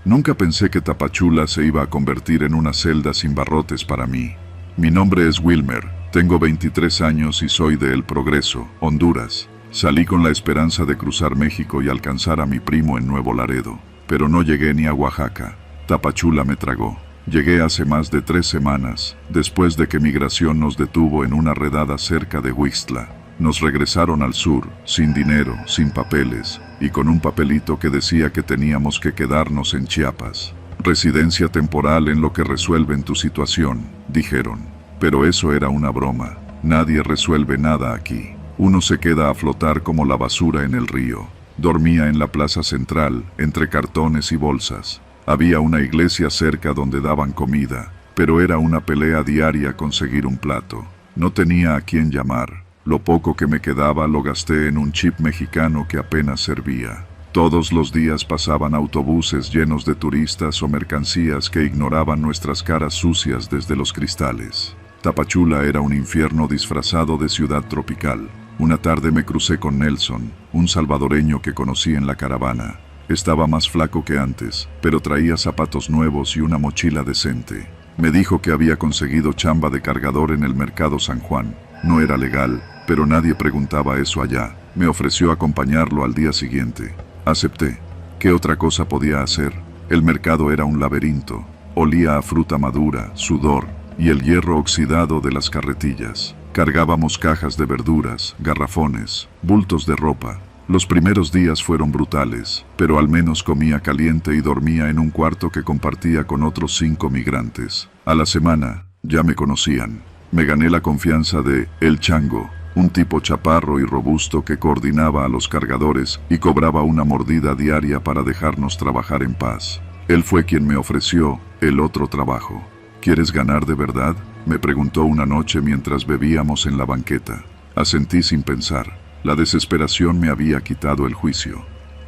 Nunca pensé que Tapachula se iba a convertir en una celda sin barrotes para mí. Mi nombre es Wilmer, tengo 23 años y soy de El Progreso, Honduras. Salí con la esperanza de cruzar México y alcanzar a mi primo en Nuevo Laredo, pero no llegué ni a Oaxaca. Tapachula me tragó. Llegué hace más de 3 semanas, después de que migración nos detuvo en una redada cerca de Huixtla. Nos regresaron al sur, sin dinero, sin papeles, y con un papelito que decía que teníamos que quedarnos en Chiapas. Residencia temporal en lo que resuelven tu situación, dijeron. Pero eso era una broma. Nadie resuelve nada aquí. Uno se queda a flotar como la basura en el río. Dormía en la plaza central, entre cartones y bolsas. Había una iglesia cerca donde daban comida, pero era una pelea diaria conseguir un plato. No tenía a quién llamar. Lo poco que me quedaba lo gasté en un chip mexicano que apenas servía. Todos los días pasaban autobuses llenos de turistas o mercancías que ignoraban nuestras caras sucias desde los cristales. Tapachula era un infierno disfrazado de ciudad tropical. Una tarde me crucé con Nelson, un salvadoreño que conocí en la caravana. Estaba más flaco que antes, pero traía zapatos nuevos y una mochila decente. Me dijo que había conseguido chamba de cargador en el Mercado San Juan. No era legal, pero nadie preguntaba eso allá. Me ofreció acompañarlo al día siguiente. Acepté. ¿Qué otra cosa podía hacer? El mercado era un laberinto. Olía a fruta madura, sudor y el hierro oxidado de las carretillas. Cargábamos cajas de verduras, garrafones, bultos de ropa. Los primeros días fueron brutales, pero al menos comía caliente y dormía en un cuarto que compartía con otros 5 migrantes. A la semana, ya me conocían. Me gané la confianza de El Chango, un tipo chaparro y robusto que coordinaba a los cargadores y cobraba una mordida diaria para dejarnos trabajar en paz. Él fue quien me ofreció el otro trabajo. ¿Quieres ganar de verdad?, me preguntó una noche mientras bebíamos en la banqueta. Asentí sin pensar. La desesperación me había quitado el juicio.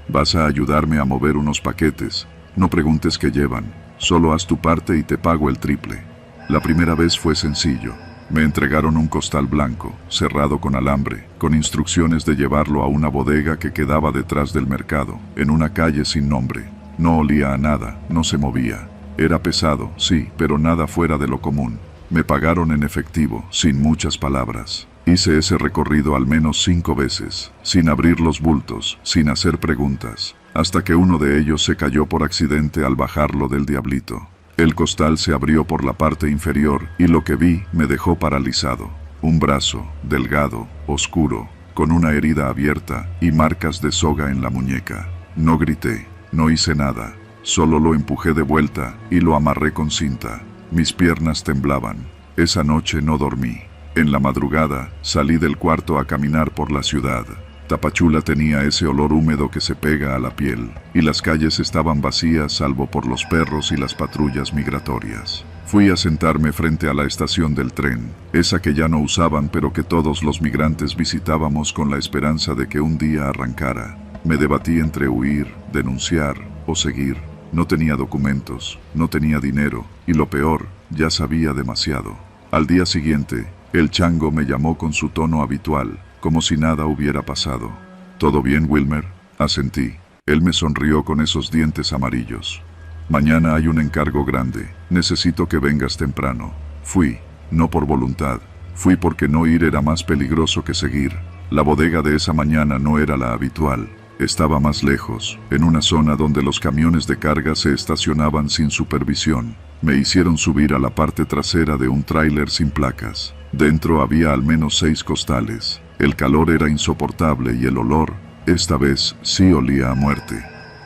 Vas a ayudarme a mover unos paquetes. No preguntes qué llevan. Solo haz tu parte y te pago el triple. La primera vez fue sencillo. Me entregaron un costal blanco, cerrado con alambre, con instrucciones de llevarlo a una bodega que quedaba detrás del mercado, en una calle sin nombre. No olía a nada, no se movía. Era pesado, sí, pero nada fuera de lo común. Me pagaron en efectivo, sin muchas palabras. Hice ese recorrido al menos 5 veces, sin abrir los bultos, sin hacer preguntas, hasta que uno de ellos se cayó por accidente al bajarlo del diablito. El costal se abrió por la parte inferior y lo que vi me dejó paralizado. Un brazo, delgado, oscuro, con una herida abierta y marcas de soga en la muñeca. No grité, no hice nada, solo lo empujé de vuelta y lo amarré con cinta. Mis piernas temblaban. Esa noche no dormí. En la madrugada, salí del cuarto a caminar por la ciudad. Tapachula tenía ese olor húmedo que se pega a la piel, y las calles estaban vacías salvo por los perros y las patrullas migratorias. Fui a sentarme frente a la estación del tren, esa que ya no usaban pero que todos los migrantes visitábamos con la esperanza de que un día arrancara. Me debatí entre huir, denunciar o seguir. No tenía documentos, no tenía dinero, y lo peor, ya sabía demasiado. Al día siguiente, el chango me llamó con su tono habitual, como si nada hubiera pasado. ¿Todo bien, Wilmer?, asentí. Él me sonrió con esos dientes amarillos. Mañana hay un encargo grande, necesito que vengas temprano. Fui, no por voluntad, fui porque no ir era más peligroso que seguir. La bodega de esa mañana no era la habitual. Estaba más lejos, en una zona donde los camiones de carga se estacionaban sin supervisión. Me hicieron subir a la parte trasera de un tráiler sin placas. Dentro había al menos 6 costales. El calor era insoportable y el olor, esta vez, sí olía a muerte.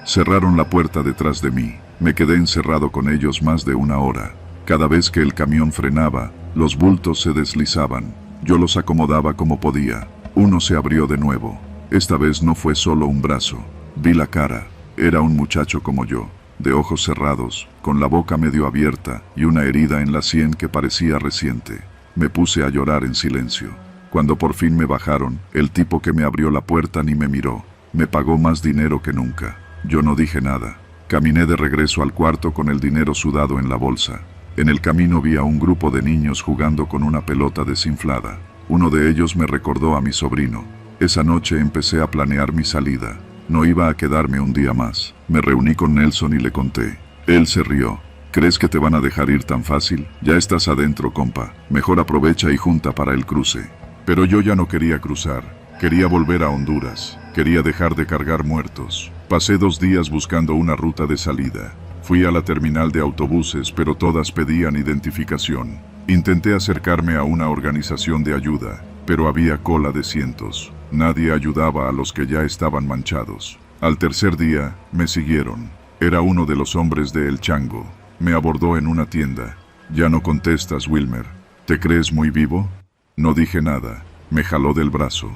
Cerraron la puerta detrás de mí. Me quedé encerrado con ellos más de 1 hora. Cada vez que el camión frenaba, los bultos se deslizaban. Yo los acomodaba como podía. Uno se abrió de nuevo. Esta vez no fue solo un brazo. Vi la cara. Era un muchacho como yo, de ojos cerrados, con la boca medio abierta y una herida en la sien que parecía reciente. Me puse a llorar en silencio. Cuando por fin me bajaron, el tipo que me abrió la puerta ni me miró. Me pagó más dinero que nunca. Yo no dije nada. Caminé de regreso al cuarto con el dinero sudado en la bolsa. En el camino vi a un grupo de niños jugando con una pelota desinflada. Uno de ellos me recordó a mi sobrino. Esa noche empecé a planear mi salida. No iba a quedarme un día más. Me reuní con Nelson y le conté. Él se rió. ¿Crees que te van a dejar ir tan fácil? Ya estás adentro, compa. Mejor aprovecha y junta para el cruce. Pero yo ya no quería cruzar. Quería volver a Honduras. Quería dejar de cargar muertos. Pasé 2 días buscando una ruta de salida. Fui a la terminal de autobuses, pero todas pedían identificación. Intenté acercarme a una organización de ayuda, pero había cola de cientos. Nadie ayudaba a los que ya estaban manchados. Al tercer día, me siguieron. Era uno de los hombres de El Chango. Me abordó en una tienda. Ya no contestas, Wilmer. ¿Te crees muy vivo? No dije nada. Me jaló del brazo.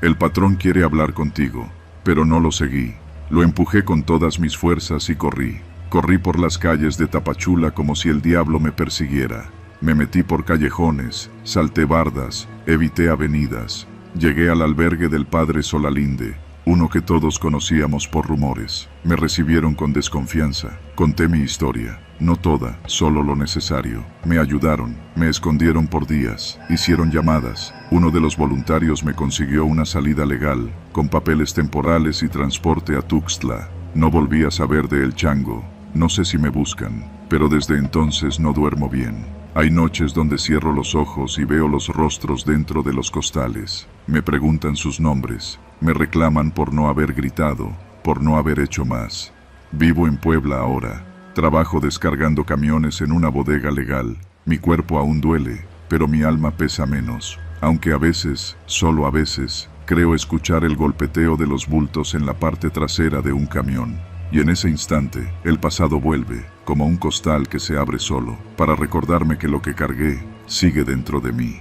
El patrón quiere hablar contigo, pero no lo seguí. Lo empujé con todas mis fuerzas y corrí. Corrí por las calles de Tapachula como si el diablo me persiguiera. Me metí por callejones, salté bardas, evité avenidas. Llegué al albergue del padre Solalinde, uno que todos conocíamos por rumores. Me recibieron con desconfianza. Conté mi historia. No toda, solo lo necesario. Me ayudaron, me escondieron por días, hicieron llamadas. Uno de los voluntarios me consiguió una salida legal, con papeles temporales y transporte a Tuxtla. No volví a saber de El Chango. No sé si me buscan, pero desde entonces no duermo bien. Hay noches donde cierro los ojos y veo los rostros dentro de los costales. Me preguntan sus nombres, me reclaman por no haber gritado, por no haber hecho más. Vivo en Puebla ahora. Trabajo descargando camiones en una bodega legal. Mi cuerpo aún duele, pero mi alma pesa menos. Aunque a veces, solo a veces, creo escuchar el golpeteo de los bultos en la parte trasera de un camión. Y en ese instante, el pasado vuelve, como un costal que se abre solo, para recordarme que lo que cargué sigue dentro de mí.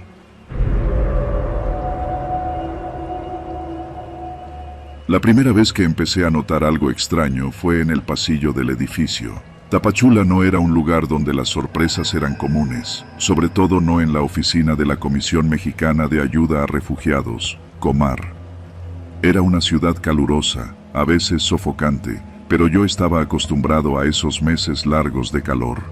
La primera vez que empecé a notar algo extraño fue en el pasillo del edificio. Tapachula no era un lugar donde las sorpresas eran comunes, sobre todo no en la oficina de la Comisión Mexicana de Ayuda a Refugiados, Comar. Era una ciudad calurosa, a veces sofocante, pero yo estaba acostumbrado a esos meses largos de calor.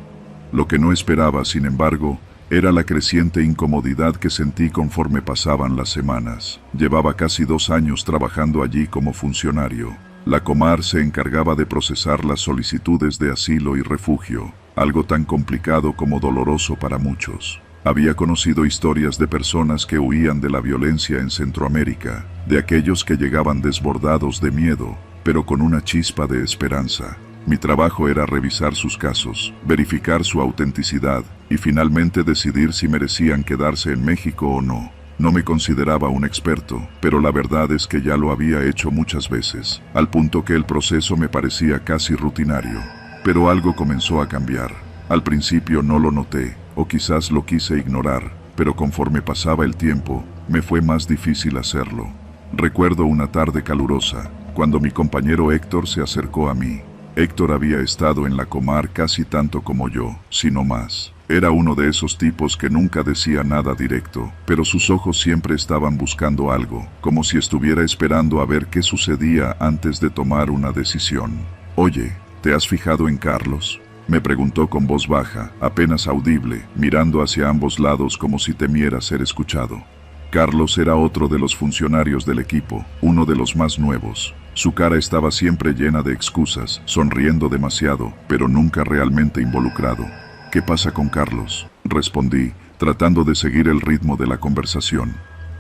Lo que no esperaba, sin embargo, era la creciente incomodidad que sentí conforme pasaban las semanas. Llevaba casi 2 años trabajando allí como funcionario. La Comar se encargaba de procesar las solicitudes de asilo y refugio, algo tan complicado como doloroso para muchos. Había conocido historias de personas que huían de la violencia en Centroamérica, de aquellos que llegaban desbordados de miedo, pero con una chispa de esperanza. Mi trabajo era revisar sus casos, verificar su autenticidad y finalmente decidir si merecían quedarse en México o no. No me consideraba un experto, pero la verdad es que ya lo había hecho muchas veces, al punto que el proceso me parecía casi rutinario. Pero algo comenzó a cambiar. Al principio no lo noté, o quizás lo quise ignorar, pero conforme pasaba el tiempo, me fue más difícil hacerlo. Recuerdo una tarde calurosa, cuando mi compañero Héctor se acercó a mí. Héctor había estado en la Comar casi tanto como yo, si no más. Era uno de esos tipos que nunca decía nada directo, pero sus ojos siempre estaban buscando algo, como si estuviera esperando a ver qué sucedía antes de tomar una decisión. «Oye, ¿te has fijado en Carlos?», me preguntó con voz baja, apenas audible, mirando hacia ambos lados como si temiera ser escuchado. Carlos era otro de los funcionarios del equipo, uno de los más nuevos. Su cara estaba siempre llena de excusas, sonriendo demasiado, pero nunca realmente involucrado. «¿Qué pasa con Carlos?», respondí, tratando de seguir el ritmo de la conversación.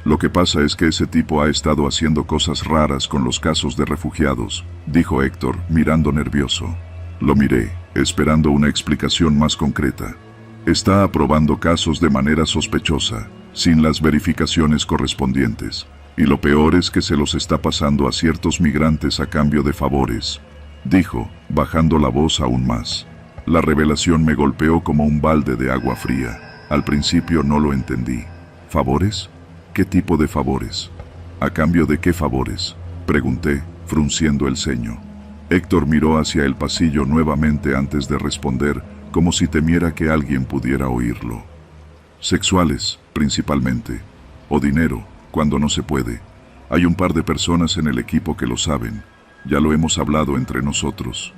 «Lo que pasa es que ese tipo ha estado haciendo cosas raras con los casos de refugiados», dijo Héctor, mirando nervioso. Lo miré, esperando una explicación más concreta. «Está aprobando casos de manera sospechosa, sin las verificaciones correspondientes. Y lo peor es que se los está pasando a ciertos migrantes a cambio de favores», dijo, bajando la voz aún más. La revelación me golpeó como un balde de agua fría. Al principio no lo entendí. ¿Favores? ¿Qué tipo de favores? ¿A cambio de qué favores?, pregunté, frunciendo el ceño. Héctor miró hacia el pasillo nuevamente antes de responder, como si temiera que alguien pudiera oírlo. «Sexuales, principalmente. O dinero, cuando no se puede. Hay un par de personas en el equipo que lo saben. Ya lo hemos hablado entre nosotros».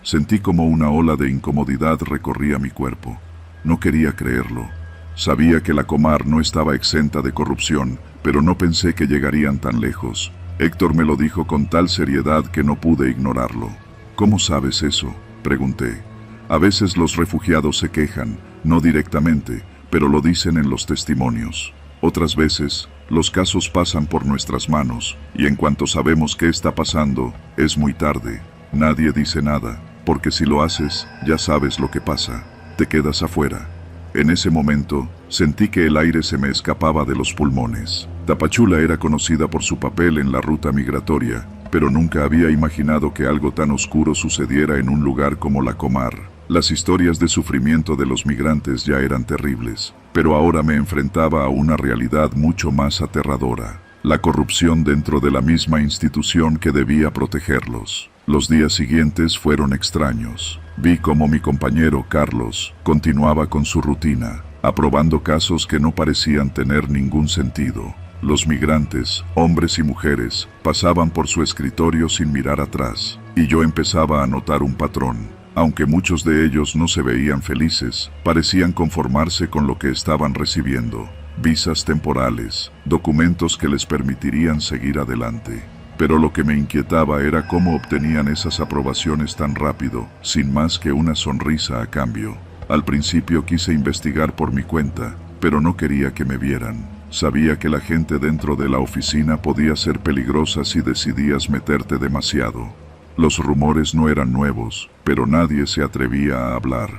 Sentí como una ola de incomodidad recorría mi cuerpo. No quería creerlo. Sabía que la Comar no estaba exenta de corrupción, pero no pensé que llegarían tan lejos. Héctor me lo dijo con tal seriedad que no pude ignorarlo. ¿Cómo sabes eso?, pregunté. A veces los refugiados se quejan, no directamente, pero lo dicen en los testimonios. Otras veces, los casos pasan por nuestras manos, y en cuanto sabemos qué está pasando, es muy tarde. Nadie dice nada, porque si lo haces, ya sabes lo que pasa. Te quedas afuera. En ese momento, sentí que el aire se me escapaba de los pulmones. Tapachula era conocida por su papel en la ruta migratoria, pero nunca había imaginado que algo tan oscuro sucediera en un lugar como La Comar. Las historias de sufrimiento de los migrantes ya eran terribles, pero ahora me enfrentaba a una realidad mucho más aterradora: la corrupción dentro de la misma institución que debía protegerlos. Los días siguientes fueron extraños. Vi cómo mi compañero Carlos continuaba con su rutina, aprobando casos que no parecían tener ningún sentido. Los migrantes, hombres y mujeres, pasaban por su escritorio sin mirar atrás, y yo empezaba a notar un patrón. Aunque muchos de ellos no se veían felices, parecían conformarse con lo que estaban recibiendo: visas temporales, documentos que les permitirían seguir adelante. Pero lo que me inquietaba era cómo obtenían esas aprobaciones tan rápido, sin más que una sonrisa a cambio. Al principio quise investigar por mi cuenta, pero no quería que me vieran. Sabía que la gente dentro de la oficina podía ser peligrosa si decidías meterte demasiado. Los rumores no eran nuevos, pero nadie se atrevía a hablar.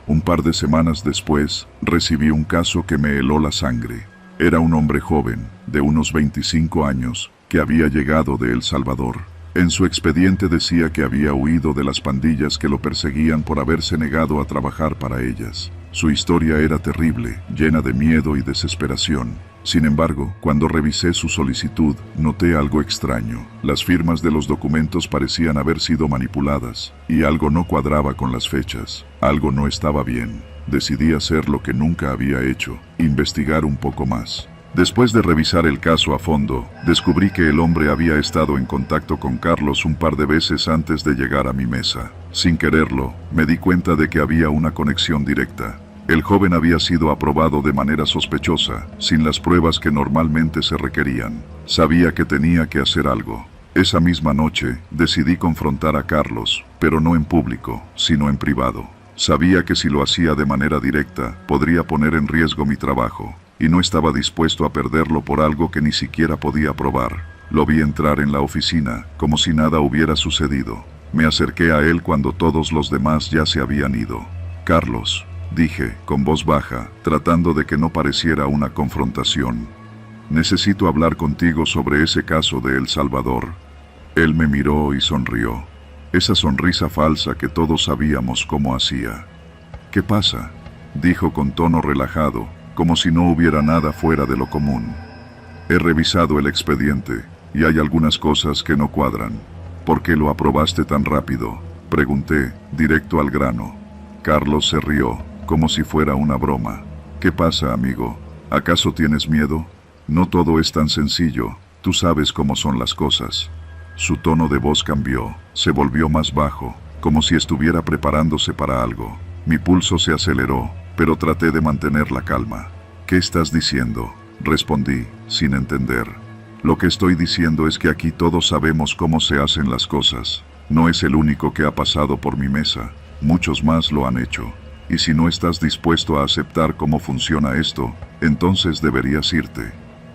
Un par de semanas después, recibí un caso que me heló la sangre. Era un hombre joven, de unos 25 años, que había llegado de El Salvador. En su expediente decía que había huido de las pandillas que lo perseguían por haberse negado a trabajar para ellas. Su historia era terrible, llena de miedo y desesperación. Sin embargo, cuando revisé su solicitud, noté algo extraño. Las firmas de los documentos parecían haber sido manipuladas, y algo no cuadraba con las fechas. Algo no estaba bien. Decidí hacer lo que nunca había hecho: investigar un poco más. Después de revisar el caso a fondo, descubrí que el hombre había estado en contacto con Carlos un par de veces antes de llegar a mi mesa. Sin quererlo, me di cuenta de que había una conexión directa. El joven había sido aprobado de manera sospechosa, sin las pruebas que normalmente se requerían. Sabía que tenía que hacer algo. Esa misma noche, decidí confrontar a Carlos, pero no en público, sino en privado. Sabía que si lo hacía de manera directa, podría poner en riesgo mi trabajo, y no estaba dispuesto a perderlo por algo que ni siquiera podía probar. Lo vi entrar en la oficina, como si nada hubiera sucedido. Me acerqué a él cuando todos los demás ya se habían ido. «Carlos», dije, con voz baja, tratando de que no pareciera una confrontación, «necesito hablar contigo sobre ese caso de El Salvador». Él me miró y sonrió. Esa sonrisa falsa que todos sabíamos cómo hacía. «¿Qué pasa?», dijo con tono relajado, como si no hubiera nada fuera de lo común. «He revisado el expediente, y hay algunas cosas que no cuadran». «¿Por qué lo aprobaste tan rápido?», pregunté, directo al grano. Carlos se rió, como si fuera una broma. «¿Qué pasa, amigo? ¿Acaso tienes miedo? No todo es tan sencillo, tú sabes cómo son las cosas». Su tono de voz cambió, se volvió más bajo, como si estuviera preparándose para algo. Mi pulso se aceleró, pero traté de mantener la calma. «¿Qué estás diciendo?», respondí, sin entender. «Lo que estoy diciendo es que aquí todos sabemos cómo se hacen las cosas. No es el único que ha pasado por mi mesa, muchos más lo han hecho. Y si no estás dispuesto a aceptar cómo funciona esto, entonces deberías irte».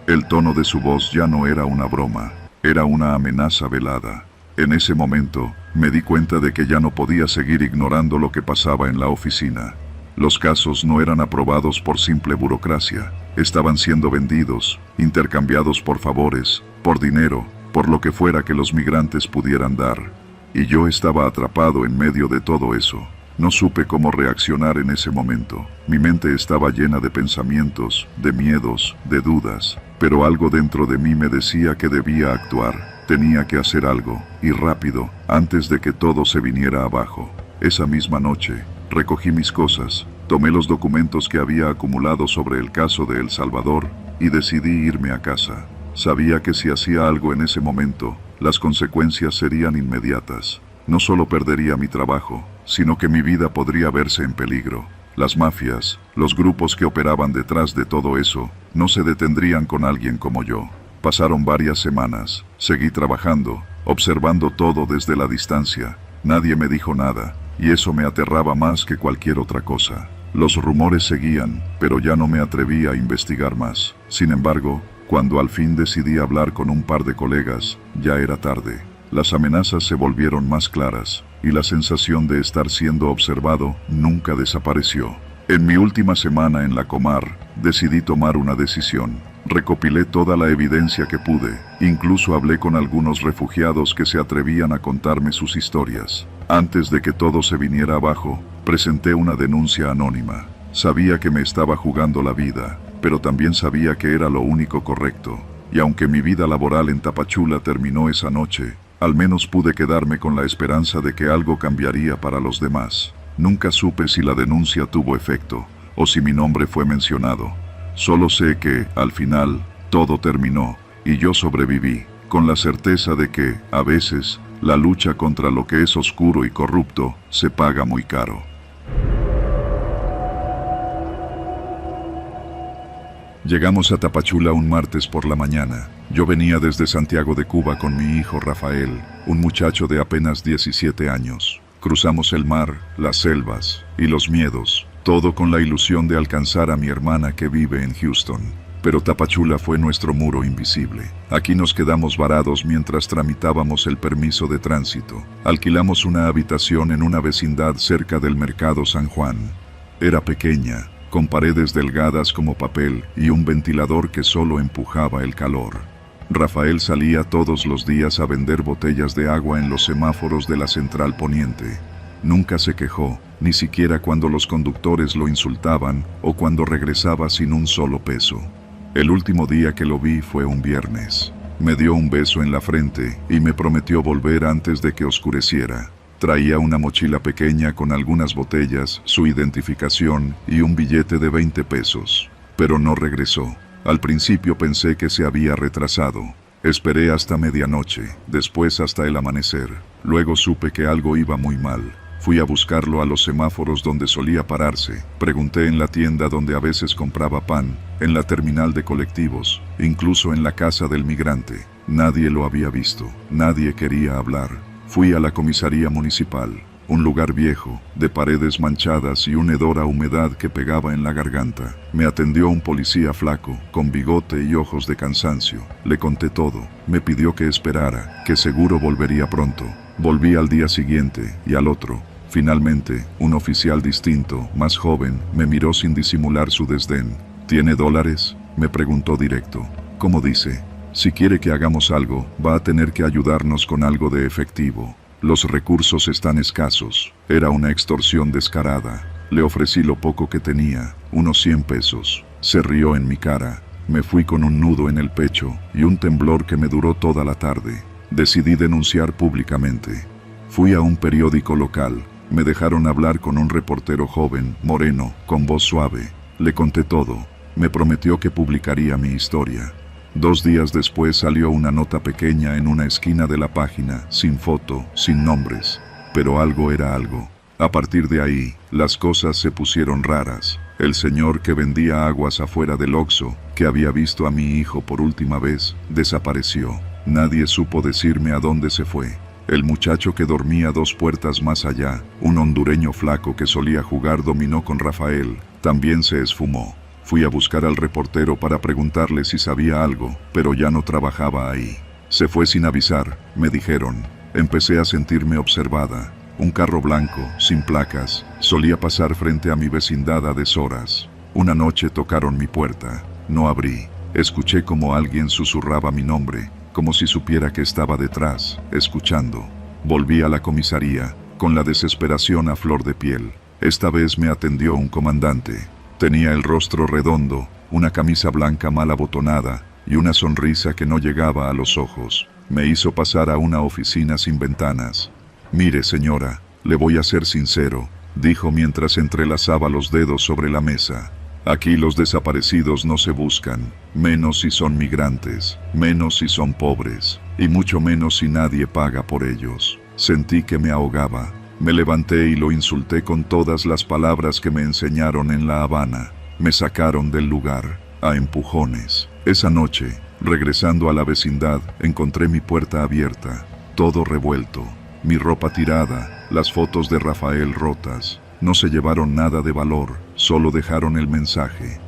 El tono de su voz ya no era una broma, era una amenaza velada. En ese momento, me di cuenta de que ya no podía seguir ignorando lo que pasaba en la oficina. Los casos no eran aprobados por simple burocracia, estaban siendo vendidos, intercambiados por favores, por dinero, por lo que fuera que los migrantes pudieran dar. Y yo estaba atrapado en medio de todo eso. No supe cómo reaccionar en ese momento. Mi mente estaba llena de pensamientos, de miedos, de dudas, pero algo dentro de mí me decía que debía actuar. Tenía que hacer algo, y rápido, antes de que todo se viniera abajo. Esa misma noche, recogí mis cosas, tomé los documentos que había acumulado sobre el caso de El Salvador, y decidí irme a casa. Sabía que si hacía algo en ese momento, las consecuencias serían inmediatas. No solo perdería mi trabajo, sino que mi vida podría verse en peligro. Las mafias, los grupos que operaban detrás de todo eso, no se detendrían con alguien como yo. Pasaron varias semanas. Seguí trabajando, observando todo desde la distancia. Nadie me dijo nada, y eso me aterraba más que cualquier otra cosa. Los rumores seguían, pero ya no me atreví a investigar más. Sin embargo, cuando al fin decidí hablar con un par de colegas, ya era tarde. Las amenazas se volvieron más claras, y la sensación de estar siendo observado nunca desapareció. En mi última semana en la Comar, decidí tomar una decisión. Recopilé toda la evidencia que pude, incluso hablé con algunos refugiados que se atrevían a contarme sus historias. Antes de que todo se viniera abajo, presenté una denuncia anónima. Sabía que me estaba jugando la vida, pero también sabía que era lo único correcto. Y aunque mi vida laboral en Tapachula terminó esa noche, al menos pude quedarme con la esperanza de que algo cambiaría para los demás. Nunca supe si la denuncia tuvo efecto, o si mi nombre fue mencionado. Solo sé que, al final, todo terminó, y yo sobreviví, con la certeza de que, a veces, la lucha contra lo que es oscuro y corrupto se paga muy caro. Llegamos a Tapachula un martes por la mañana. Yo venía desde Santiago de Cuba con mi hijo Rafael, un muchacho de apenas 17 años. Cruzamos el mar, las selvas y los miedos, todo con la ilusión de alcanzar a mi hermana que vive en Houston. Pero Tapachula fue nuestro muro invisible. Aquí nos quedamos varados mientras tramitábamos el permiso de tránsito. Alquilamos una habitación en una vecindad cerca del Mercado San Juan. Era pequeña, con paredes delgadas como papel y un ventilador que solo empujaba el calor. Rafael salía todos los días a vender botellas de agua en los semáforos de la Central Poniente. Nunca se quejó, ni siquiera cuando los conductores lo insultaban o cuando regresaba sin un solo peso. El último día que lo vi fue un viernes. Me dio un beso en la frente y me prometió volver antes de que oscureciera. Traía una mochila pequeña con algunas botellas, su identificación y un billete de 20 pesos. Pero no regresó. Al principio pensé que se había retrasado. Esperé hasta medianoche, después hasta el amanecer. Luego supe que algo iba muy mal. Fui a buscarlo a los semáforos donde solía pararse. Pregunté en la tienda donde a veces compraba pan, en la terminal de colectivos, incluso en la casa del migrante. Nadie lo había visto. Nadie quería hablar. Fui a la comisaría municipal, un lugar viejo, de paredes manchadas y un hedor a humedad que pegaba en la garganta. Me atendió un policía flaco, con bigote y ojos de cansancio. Le conté todo. Me pidió que esperara, que seguro volvería pronto. Volví al día siguiente y al otro. Finalmente, un oficial distinto, más joven, me miró sin disimular su desdén. ¿Tiene dólares?, me preguntó directo. ¿Cómo dice? Si quiere que hagamos algo, va a tener que ayudarnos con algo de efectivo. Los recursos están escasos. Era una extorsión descarada. Le ofrecí lo poco que tenía, unos 100 pesos. Se rió en mi cara. Me fui con un nudo en el pecho y un temblor que me duró toda la tarde. Decidí denunciar públicamente. Fui a un periódico local. Me dejaron hablar con un reportero joven, moreno, con voz suave. Le conté todo. Me prometió que publicaría mi historia. 2 días después salió una nota pequeña en una esquina de la página, sin foto, sin nombres. Pero algo era algo. A partir de ahí, las cosas se pusieron raras. El señor que vendía aguas afuera del Oxxo, que había visto a mi hijo por última vez, desapareció. Nadie supo decirme a dónde se fue. El muchacho que dormía 2 puertas más allá, un hondureño flaco que solía jugar dominó con Rafael, también se esfumó. Fui a buscar al reportero para preguntarle si sabía algo, pero ya no trabajaba ahí. Se fue sin avisar, me dijeron. Empecé a sentirme observada. Un carro blanco, sin placas, solía pasar frente a mi vecindad a deshoras. Una noche tocaron mi puerta. No abrí. Escuché como alguien susurraba mi nombre, como si supiera que estaba detrás, escuchando. Volví a la comisaría, con la desesperación a flor de piel. Esta vez me atendió un comandante. Tenía el rostro redondo, una camisa blanca mal abotonada y una sonrisa que no llegaba a los ojos. Me hizo pasar a una oficina sin ventanas. «Mire, señora, le voy a ser sincero», dijo mientras entrelazaba los dedos sobre la mesa. «Aquí los desaparecidos no se buscan, menos si son migrantes, menos si son pobres, y mucho menos si nadie paga por ellos». Sentí que me ahogaba. Me levanté y lo insulté con todas las palabras que me enseñaron en La Habana. Me sacaron del lugar, a empujones. Esa noche, Regresando a la vecindad, encontré mi puerta abierta, todo revuelto, mi ropa tirada, las fotos de Rafael rotas. No se llevaron nada de valor, solo dejaron el mensaje.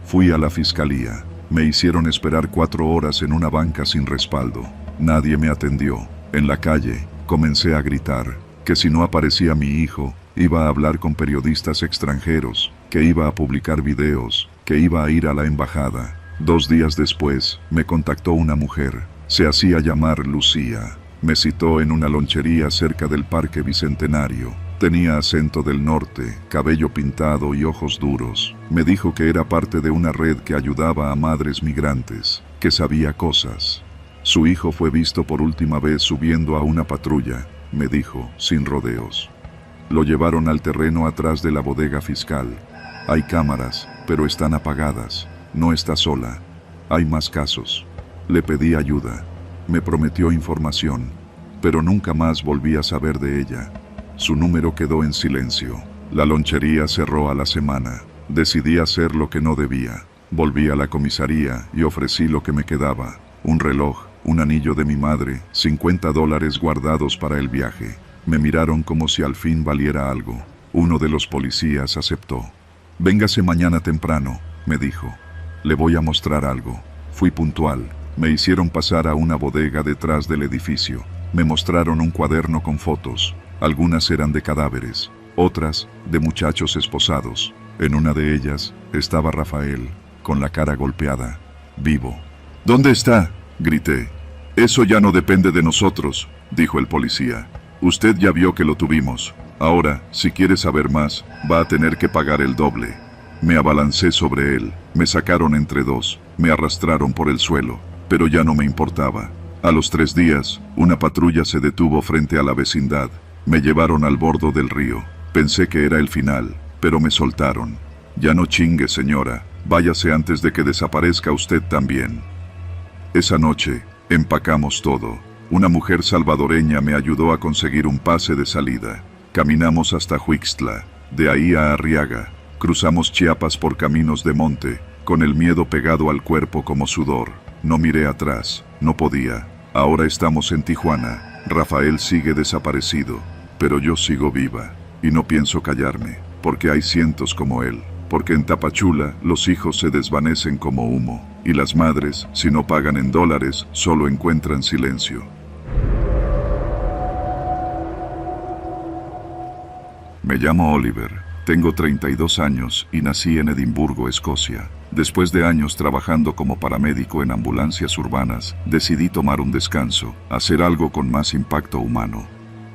Fui a la fiscalía. Me hicieron esperar 4 horas en una banca sin respaldo. Nadie me atendió. En la calle, comencé a gritar que si no aparecía mi hijo, iba a hablar con periodistas extranjeros, que iba a publicar videos, que iba a ir a la embajada. 2 días después, me contactó una mujer. Se hacía llamar Lucía. Me citó en una lonchería cerca del Parque Bicentenario. Tenía acento del norte, cabello pintado y ojos duros. Me dijo que era parte de una red que ayudaba a madres migrantes, que sabía cosas. Su hijo fue visto por última vez subiendo a una patrulla, me dijo, sin rodeos. Lo llevaron al terreno atrás de la bodega fiscal. Hay cámaras, pero están apagadas. No está sola. Hay más casos. Le pedí ayuda. Me prometió información, pero nunca más volví a saber de ella. Su número quedó en silencio. La lonchería cerró a la semana. Decidí hacer lo que no debía. Volví a la comisaría y ofrecí lo que me quedaba. Un reloj, un anillo de mi madre, $50 guardados para el viaje. Me miraron como si al fin valiera algo. Uno de los policías aceptó. Véngase mañana temprano, me dijo. Le voy a mostrar algo. Fui puntual. Me hicieron pasar a una bodega detrás del edificio. Me mostraron un cuaderno con fotos. Algunas eran de cadáveres, otras de muchachos esposados. En una de ellas estaba Rafael, con la cara golpeada, vivo. ¿Dónde está?, grité. Eso ya no depende de nosotros, dijo el policía. Usted ya vio que lo tuvimos. Ahora, si quiere saber más, va a tener que pagar el doble. Me abalancé sobre él, me sacaron entre dos, me arrastraron por el suelo, pero ya no me importaba. A los 3 días, una patrulla se detuvo frente a la vecindad. Me llevaron al borde del río. Pensé que era el final, pero me soltaron. Ya no chingue, señora. Váyase antes de que desaparezca usted también. Esa noche, empacamos todo. Una mujer salvadoreña me ayudó a conseguir un pase de salida. Caminamos hasta Huixtla, de ahí a Arriaga. Cruzamos Chiapas por caminos de monte, con el miedo pegado al cuerpo como sudor. No miré atrás, no podía. Ahora estamos en Tijuana. Rafael sigue desaparecido. Pero yo sigo viva, y no pienso callarme, porque hay cientos como él, porque en Tapachula los hijos se desvanecen como humo, y las madres, si no pagan en dólares, solo encuentran silencio. Me llamo Oliver, tengo 32 años y nací en Edimburgo, Escocia. Después de años trabajando como paramédico en ambulancias urbanas, decidí tomar un descanso, hacer algo con más impacto humano.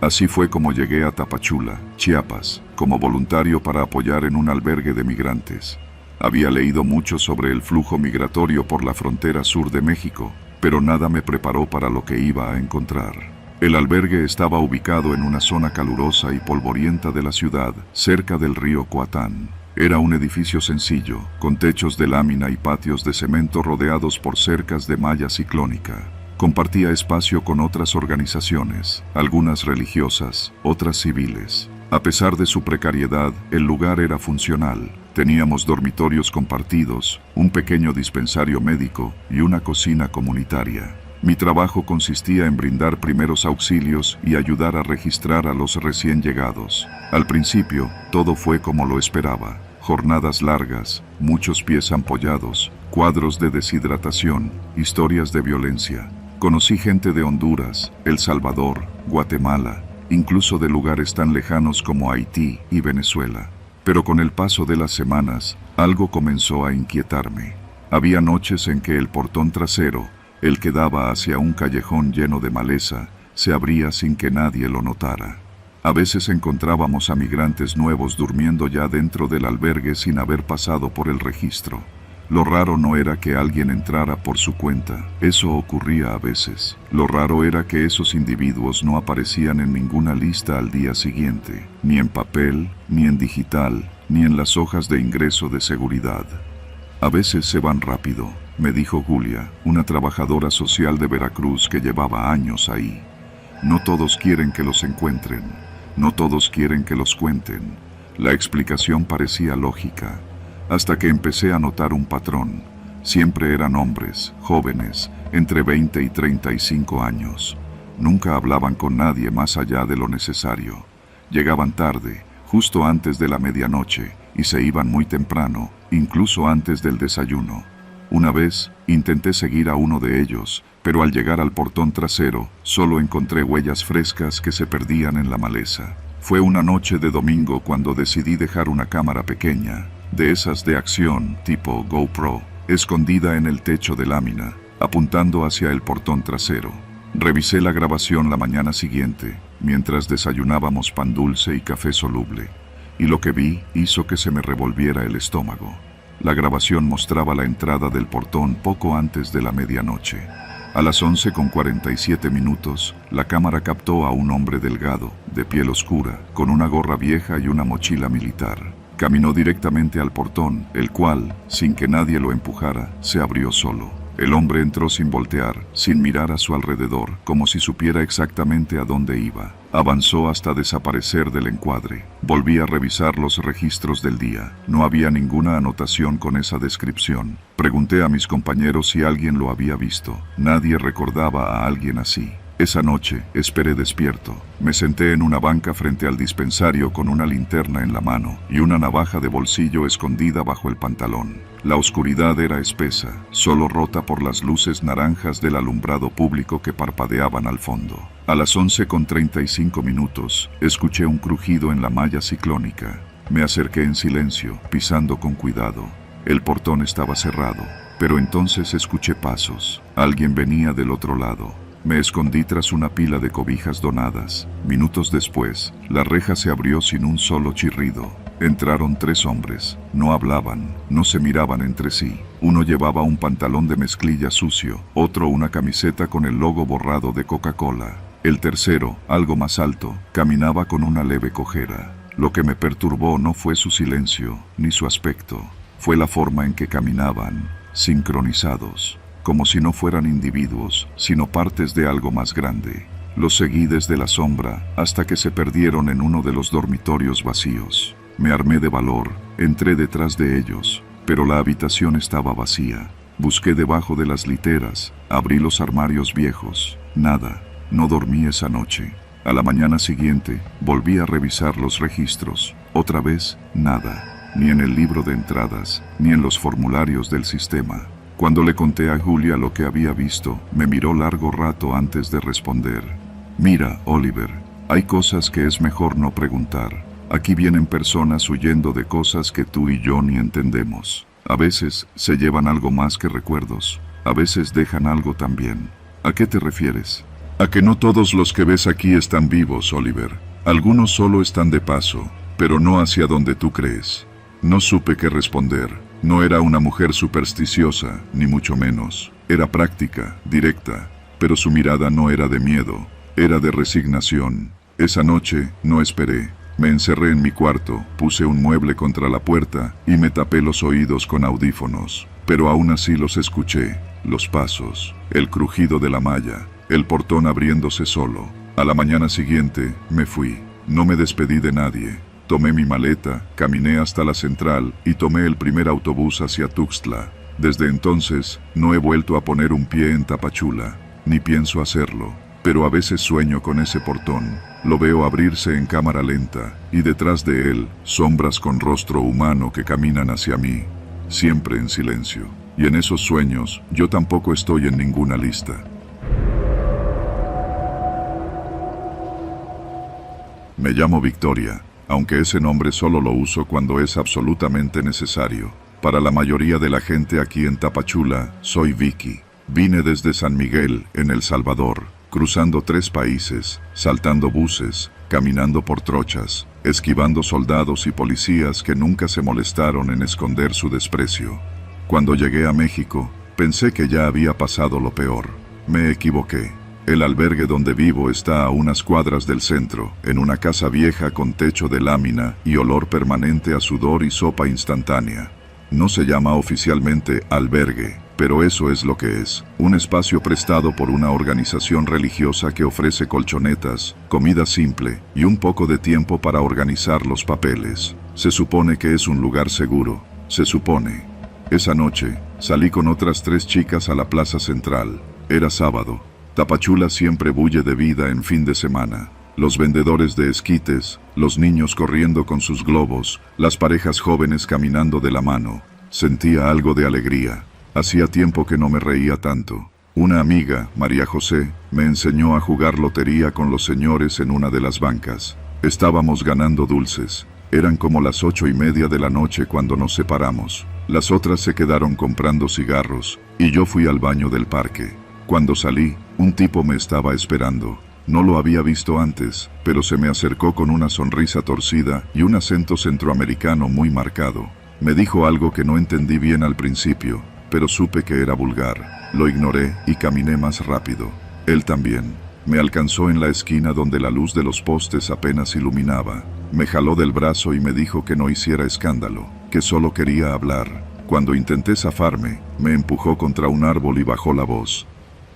Así fue como llegué a Tapachula, Chiapas, como voluntario para apoyar en un albergue de migrantes. Había leído mucho sobre el flujo migratorio por la frontera sur de México, pero nada me preparó para lo que iba a encontrar. El albergue estaba ubicado en una zona calurosa y polvorienta de la ciudad, cerca del río Coatán. Era un edificio sencillo, con techos de lámina y patios de cemento rodeados por cercas de malla ciclónica. Compartía espacio con otras organizaciones, algunas religiosas, otras civiles. A pesar de su precariedad, el lugar era funcional. Teníamos dormitorios compartidos, un pequeño dispensario médico y una cocina comunitaria. Mi trabajo consistía en brindar primeros auxilios y ayudar a registrar a los recién llegados. Al principio, todo fue como lo esperaba. Jornadas largas, muchos pies ampollados, cuadros de deshidratación, historias de violencia. Conocí gente de Honduras, El Salvador, Guatemala, incluso de lugares tan lejanos como Haití y Venezuela. Pero con el paso de las semanas, algo comenzó a inquietarme. Había noches en que el portón trasero, el que daba hacia un callejón lleno de maleza, se abría sin que nadie lo notara. A veces encontrábamos a migrantes nuevos durmiendo ya dentro del albergue sin haber pasado por el registro. Lo raro no era que alguien entrara por su cuenta, eso ocurría a veces. Lo raro era que esos individuos no aparecían en ninguna lista al día siguiente, ni en papel, ni en digital, ni en las hojas de ingreso de seguridad. A veces se van rápido, me dijo Julia, una trabajadora social de Veracruz que llevaba años ahí. No todos quieren que los encuentren, no todos quieren que los cuenten. La explicación parecía lógica, hasta que empecé a notar un patrón. Siempre eran hombres, jóvenes, entre 20 y 35 años. Nunca hablaban con nadie más allá de lo necesario. Llegaban tarde, justo antes de la medianoche, y se iban muy temprano, incluso antes del desayuno. Una vez, intenté seguir a uno de ellos, pero al llegar al portón trasero, solo encontré huellas frescas que se perdían en la maleza. Fue una noche de domingo cuando decidí dejar una cámara pequeña, de esas de acción, tipo GoPro, escondida en el techo de lámina, apuntando hacia el portón trasero. Revisé la grabación la mañana siguiente, mientras desayunábamos pan dulce y café soluble, y lo que vi hizo que se me revolviera el estómago. La grabación mostraba la entrada del portón poco antes de la medianoche. A las 11:47, la cámara captó a un hombre delgado, de piel oscura, con una gorra vieja y una mochila militar. Caminó directamente al portón, el cual, sin que nadie lo empujara, se abrió solo. El hombre entró sin voltear, sin mirar a su alrededor, como si supiera exactamente a dónde iba. Avanzó hasta desaparecer del encuadre. Volví a revisar los registros del día. No había ninguna anotación con esa descripción. Pregunté a mis compañeros si alguien lo había visto. Nadie recordaba a alguien así. Esa noche, esperé despierto. Me senté en una banca frente al dispensario con una linterna en la mano y una navaja de bolsillo escondida bajo el pantalón. La oscuridad era espesa, solo rota por las luces naranjas del alumbrado público que parpadeaban al fondo. A las 11:35, escuché un crujido en la malla ciclónica. Me acerqué en silencio, pisando con cuidado. El portón estaba cerrado, pero entonces escuché pasos. Alguien venía del otro lado. Me escondí tras una pila de cobijas donadas. Minutos después, la reja se abrió sin un solo chirrido. Entraron 3 hombres. No hablaban, no se miraban entre sí. Uno llevaba un pantalón de mezclilla sucio, otro una camiseta con el logo borrado de Coca-Cola. El tercero, algo más alto, caminaba con una leve cojera. Lo que me perturbó no fue su silencio, ni su aspecto. Fue la forma en que caminaban, sincronizados, como si no fueran individuos, sino partes de algo más grande. Los seguí desde la sombra hasta que se perdieron en uno de los dormitorios vacíos. Me armé de valor, entré detrás de ellos, pero la habitación estaba vacía. Busqué debajo de las literas, abrí los armarios viejos. Nada, no dormí esa noche. A la mañana siguiente, volví a revisar los registros. Otra vez, nada, ni en el libro de entradas, ni en los formularios del sistema. Cuando le conté a Julia lo que había visto, me miró largo rato antes de responder. Mira, Oliver, hay cosas que es mejor no preguntar. Aquí vienen personas huyendo de cosas que tú y yo ni entendemos. A veces se llevan algo más que recuerdos. A veces dejan algo también. ¿A qué te refieres? A que no todos los que ves aquí están vivos, Oliver. Algunos solo están de paso, pero no hacia donde tú crees. No supe qué responder. No era una mujer supersticiosa, ni mucho menos. Era práctica, directa, pero su mirada no era de miedo, era de resignación. Esa noche no esperé. Me encerré en mi cuarto, puse un mueble contra la puerta y me tapé los oídos con audífonos. Pero aún así los escuché, los pasos, el crujido de la malla, el portón abriéndose solo. A la mañana siguiente me fui. No me despedí de nadie. Tomé mi maleta, caminé hasta la central y tomé el primer autobús hacia Tuxtla. Desde entonces, no he vuelto a poner un pie en Tapachula, ni pienso hacerlo, pero a veces sueño con ese portón. Lo veo abrirse en cámara lenta, y detrás de él, sombras con rostro humano que caminan hacia mí, siempre en silencio. Y en esos sueños, yo tampoco estoy en ninguna lista. Me llamo Victoria, aunque ese nombre solo lo uso cuando es absolutamente necesario. Para la mayoría de la gente aquí en Tapachula, soy Vicky. Vine desde San Miguel, en El Salvador, cruzando 3 países, saltando buses, caminando por trochas, esquivando soldados y policías que nunca se molestaron en esconder su desprecio. Cuando llegué a México, pensé que ya había pasado lo peor. Me equivoqué. El albergue donde vivo está a unas cuadras del centro, en una casa vieja con techo de lámina y olor permanente a sudor y sopa instantánea. No se llama oficialmente albergue, pero eso es lo que es, un espacio prestado por una organización religiosa que ofrece colchonetas, comida simple y un poco de tiempo para organizar los papeles. Se supone que es un lugar seguro, se supone. Esa noche, salí con otras 3 chicas a la plaza central. Era sábado. Tapachula siempre bulle de vida en fin de semana. Los vendedores de esquites, los niños corriendo con sus globos, las parejas jóvenes caminando de la mano. Sentía algo de alegría. Hacía tiempo que no me reía tanto. Una amiga, María José, me enseñó a jugar lotería con los señores en una de las bancas. Estábamos ganando dulces. Eran como las 8:30 de la noche cuando nos separamos. Las otras se quedaron comprando cigarros, y yo fui al baño del parque. Cuando salí, un tipo me estaba esperando. No lo había visto antes, pero se me acercó con una sonrisa torcida y un acento centroamericano muy marcado. Me dijo algo que no entendí bien al principio, pero supe que era vulgar. Lo ignoré y caminé más rápido. Él también. Me alcanzó en la esquina donde la luz de los postes apenas iluminaba. Me jaló del brazo y me dijo que no hiciera escándalo, que solo quería hablar. Cuando intenté zafarme, me empujó contra un árbol y bajó la voz.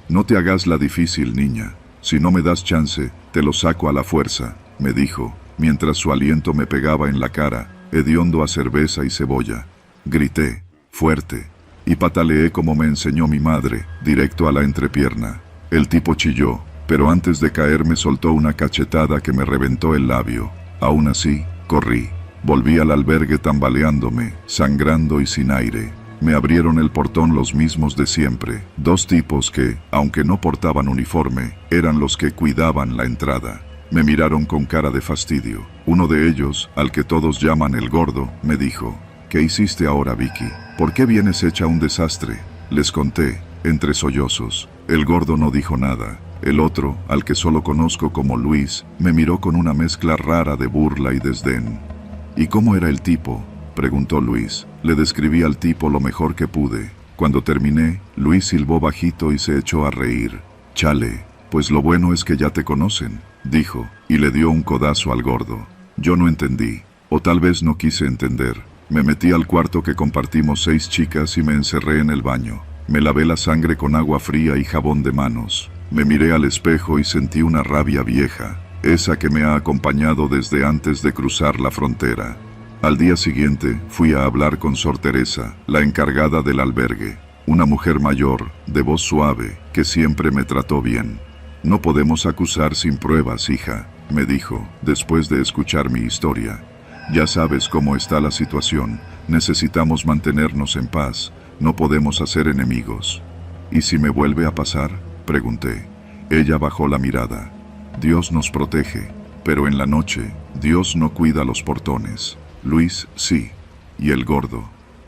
«No te hagas la difícil, niña. Si no me das chance, te lo saco a la fuerza», me dijo, mientras su aliento me pegaba en la cara, hediondo a cerveza y cebolla. Grité, fuerte, y pataleé como me enseñó mi madre, directo a la entrepierna. El tipo chilló, pero antes de caer me soltó una cachetada que me reventó el labio. Aún así, corrí. Volví al albergue tambaleándome, sangrando y sin aire. Me abrieron el portón los mismos de siempre, 2 tipos que, aunque no portaban uniforme, eran los que cuidaban la entrada. Me miraron con cara de fastidio. Uno de ellos, al que todos llaman el gordo, me dijo: «¿Qué hiciste ahora, Vicky? ¿Por qué vienes hecha un desastre?». Les conté, entre sollozos. El gordo no dijo nada. El otro, al que solo conozco como Luis, me miró con una mezcla rara de burla y desdén. «¿Y cómo era el tipo?», preguntó Luis. Le describí al tipo lo mejor que pude. Cuando terminé, Luis silbó bajito y se echó a reír. «Chale, pues lo bueno es que ya te conocen», dijo, y le dio un codazo al gordo. Yo no entendí, o tal vez no quise entender. Me metí al cuarto que compartimos 6 chicas y me encerré en el baño. Me lavé la sangre con agua fría y jabón de manos. Me miré al espejo y sentí una rabia vieja, esa que me ha acompañado desde antes de cruzar la frontera. Al día siguiente, fui a hablar con Sor Teresa, la encargada del albergue, una mujer mayor, de voz suave, que siempre me trató bien. «No podemos acusar sin pruebas, hija», me dijo, después de escuchar mi historia. «Ya sabes cómo está la situación, necesitamos mantenernos en paz, no podemos hacer enemigos». «¿Y si me vuelve a pasar?», pregunté. Ella bajó la mirada. «Dios nos protege, pero en la noche, Dios no cuida los portones. Luis, sí. Y el gordo».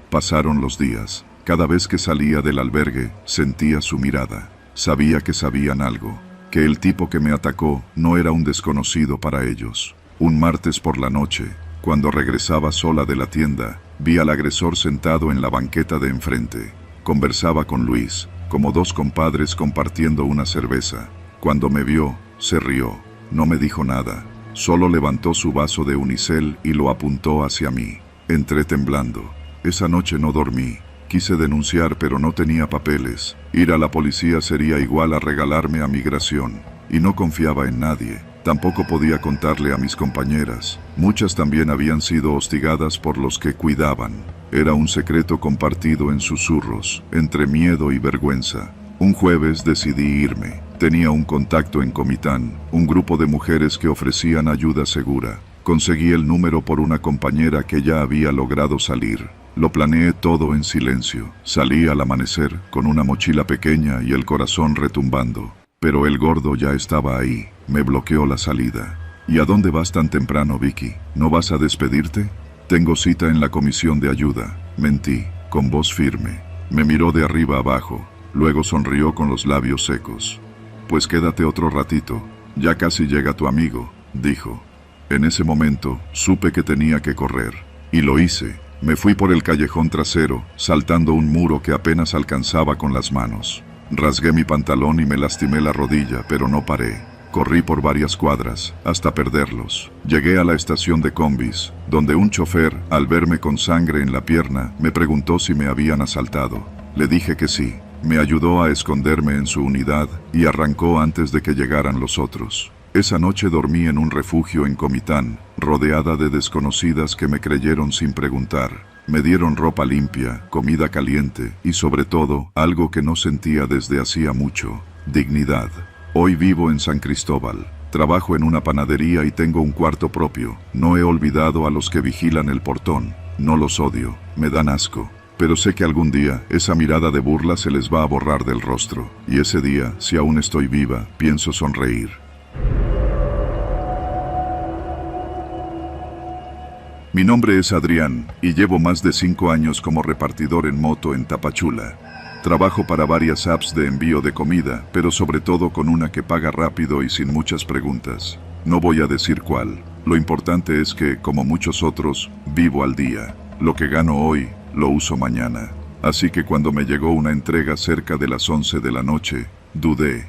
Pasaron los días. Cada vez que salía del albergue, sentía su mirada. Sabía que sabían algo, que el tipo que me atacó no era un desconocido para ellos. Un martes por la noche, cuando regresaba sola de la tienda, vi al agresor sentado en la banqueta de enfrente. Conversaba con Luis, como 2 compadres compartiendo una cerveza. Cuando me vio, se rió. No me dijo nada. Solo levantó su vaso de unicel y lo apuntó hacia mí. Entré temblando. Esa noche no dormí. Quise denunciar, pero no tenía papeles. Ir a la policía sería igual a regalarme a migración. Y no confiaba en nadie. Tampoco podía contarle a mis compañeras. Muchas también habían sido hostigadas por los que cuidaban. Era un secreto compartido en susurros, entre miedo y vergüenza. Un jueves decidí irme. Tenía un contacto en Comitán, un grupo de mujeres que ofrecían ayuda segura. Conseguí el número por una compañera que ya había logrado salir. Lo planeé todo en silencio. Salí al amanecer, con una mochila pequeña y el corazón retumbando. Pero el gordo ya estaba ahí. Me bloqueó la salida. «¿Y a dónde vas tan temprano, Vicky? ¿No vas a despedirte?». «Tengo cita en la comisión de ayuda», mentí, con voz firme. Me miró de arriba abajo, luego sonrió con los labios secos. «Pues quédate otro ratito, ya casi llega tu amigo», dijo. En ese momento, supe que tenía que correr. Y lo hice. Me fui por el callejón trasero, saltando un muro que apenas alcanzaba con las manos. Rasgué mi pantalón y me lastimé la rodilla, pero no paré. Corrí por varias cuadras, hasta perderlos. Llegué a la estación de combis, donde un chofer, al verme con sangre en la pierna, me preguntó si me habían asaltado. Le dije que sí. Me ayudó a esconderme en su unidad y arrancó antes de que llegaran los otros. Esa noche dormí en un refugio en Comitán, rodeada de desconocidas que me creyeron sin preguntar. Me dieron ropa limpia, comida caliente y sobre todo, algo que no sentía desde hacía mucho, dignidad. Hoy vivo en San Cristóbal. Trabajo en una panadería y tengo un cuarto propio. No he olvidado a los que vigilan el portón. No los odio, me dan asco. Pero sé que algún día esa mirada de burla se les va a borrar del rostro. Y ese día, si aún estoy viva, pienso sonreír. Mi nombre es Adrián y llevo más de 5 años como repartidor en moto en Tapachula. Trabajo para varias apps de envío de comida, pero sobre todo con una que paga rápido y sin muchas preguntas. No voy a decir cuál. Lo importante es que, como muchos otros, vivo al día. Lo que gano hoy, lo uso mañana. Así que cuando me llegó una entrega cerca de las 11 de la noche, dudé.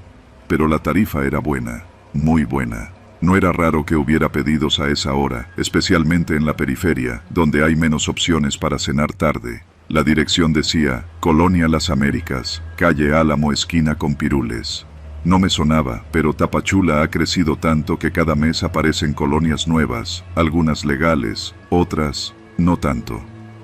Pero la tarifa era buena, muy buena. No era raro que hubiera pedidos a esa hora, especialmente en la periferia, donde hay menos opciones para cenar tarde. La dirección decía, Colonia Las Américas, calle Álamo esquina con Pirules. No me sonaba, pero Tapachula ha crecido tanto que cada mes aparecen colonias nuevas, algunas legales, otras, no tanto.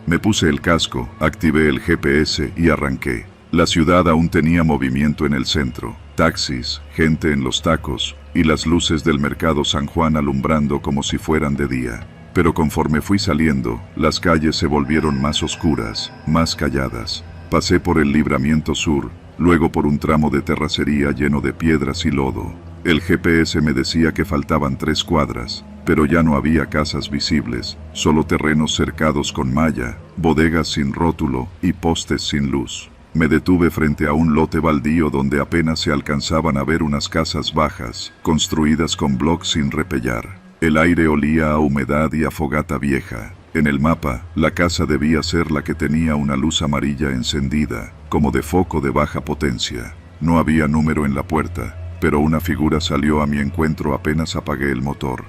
Me puse el casco, activé el GPS y arranqué. La ciudad aún tenía movimiento en el centro, taxis, gente en los tacos, y las luces del mercado San Juan alumbrando como si fueran de día. Pero conforme fui saliendo, las calles se volvieron más oscuras, más calladas. Pasé por el Libramiento Sur, luego por un tramo de terracería lleno de piedras y lodo. El GPS me decía que faltaban 3 cuadras, pero ya no había casas visibles, solo terrenos cercados con malla, bodegas sin rótulo y postes sin luz. Me detuve frente a un lote baldío donde apenas se alcanzaban a ver unas casas bajas, construidas con blocs sin repellar. El aire olía a humedad y a fogata vieja. En el mapa, la casa debía ser la que tenía una luz amarilla encendida, como de foco de baja potencia. No había número en la puerta, pero una figura salió a mi encuentro apenas apagué el motor.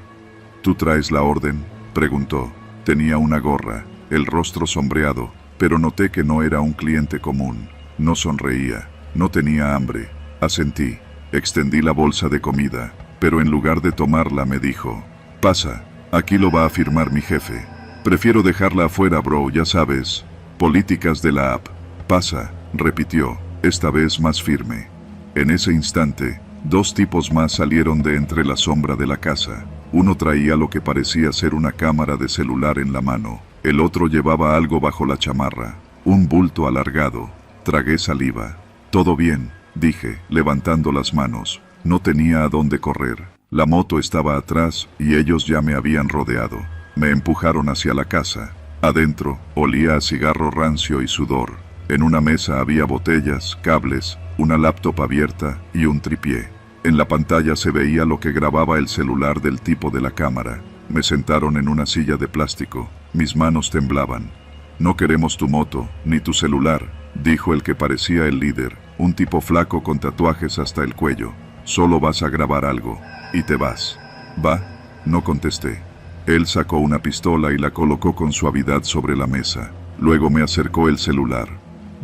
¿Tú traes la orden?, preguntó. Tenía una gorra, el rostro sombreado, pero noté que no era un cliente común. No sonreía, no tenía hambre. Asentí, extendí la bolsa de comida, pero en lugar de tomarla me dijo, pasa, aquí lo va a firmar mi jefe. Prefiero dejarla afuera, bro, ya sabes. Políticas de la app. Pasa, repitió, esta vez más firme. En ese instante, 2 tipos más salieron de entre la sombra de la casa. Uno traía lo que parecía ser una cámara de celular en la mano. El otro llevaba algo bajo la chamarra, un bulto alargado. Tragué saliva. Todo bien, dije, levantando las manos. No tenía a dónde correr. La moto estaba atrás y ellos ya me habían rodeado. Me empujaron hacia la casa. Adentro, olía a cigarro rancio y sudor. En una mesa había botellas, cables, una laptop abierta y un tripié. En la pantalla se veía lo que grababa el celular del tipo de la cámara. Me sentaron en una silla de plástico. Mis manos temblaban. No queremos tu moto, ni tu celular, dijo el que parecía el líder, un tipo flaco con tatuajes hasta el cuello. Solo vas a grabar algo, y te vas. ¿Va? No contesté. Él sacó una pistola y la colocó con suavidad sobre la mesa. Luego me acercó el celular.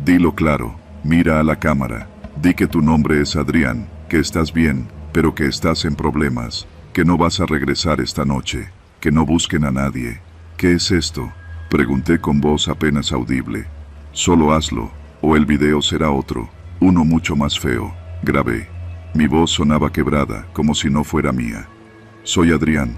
Dilo claro, mira a la cámara. Di que tu nombre es Adrián, que estás bien, pero que estás en problemas, que no vas a regresar esta noche, que no busquen a nadie. ¿Qué es esto?, pregunté con voz apenas audible. Solo hazlo, o el video será otro, uno mucho más feo. Grabé. Mi voz sonaba quebrada, como si no fuera mía. Soy Adrián.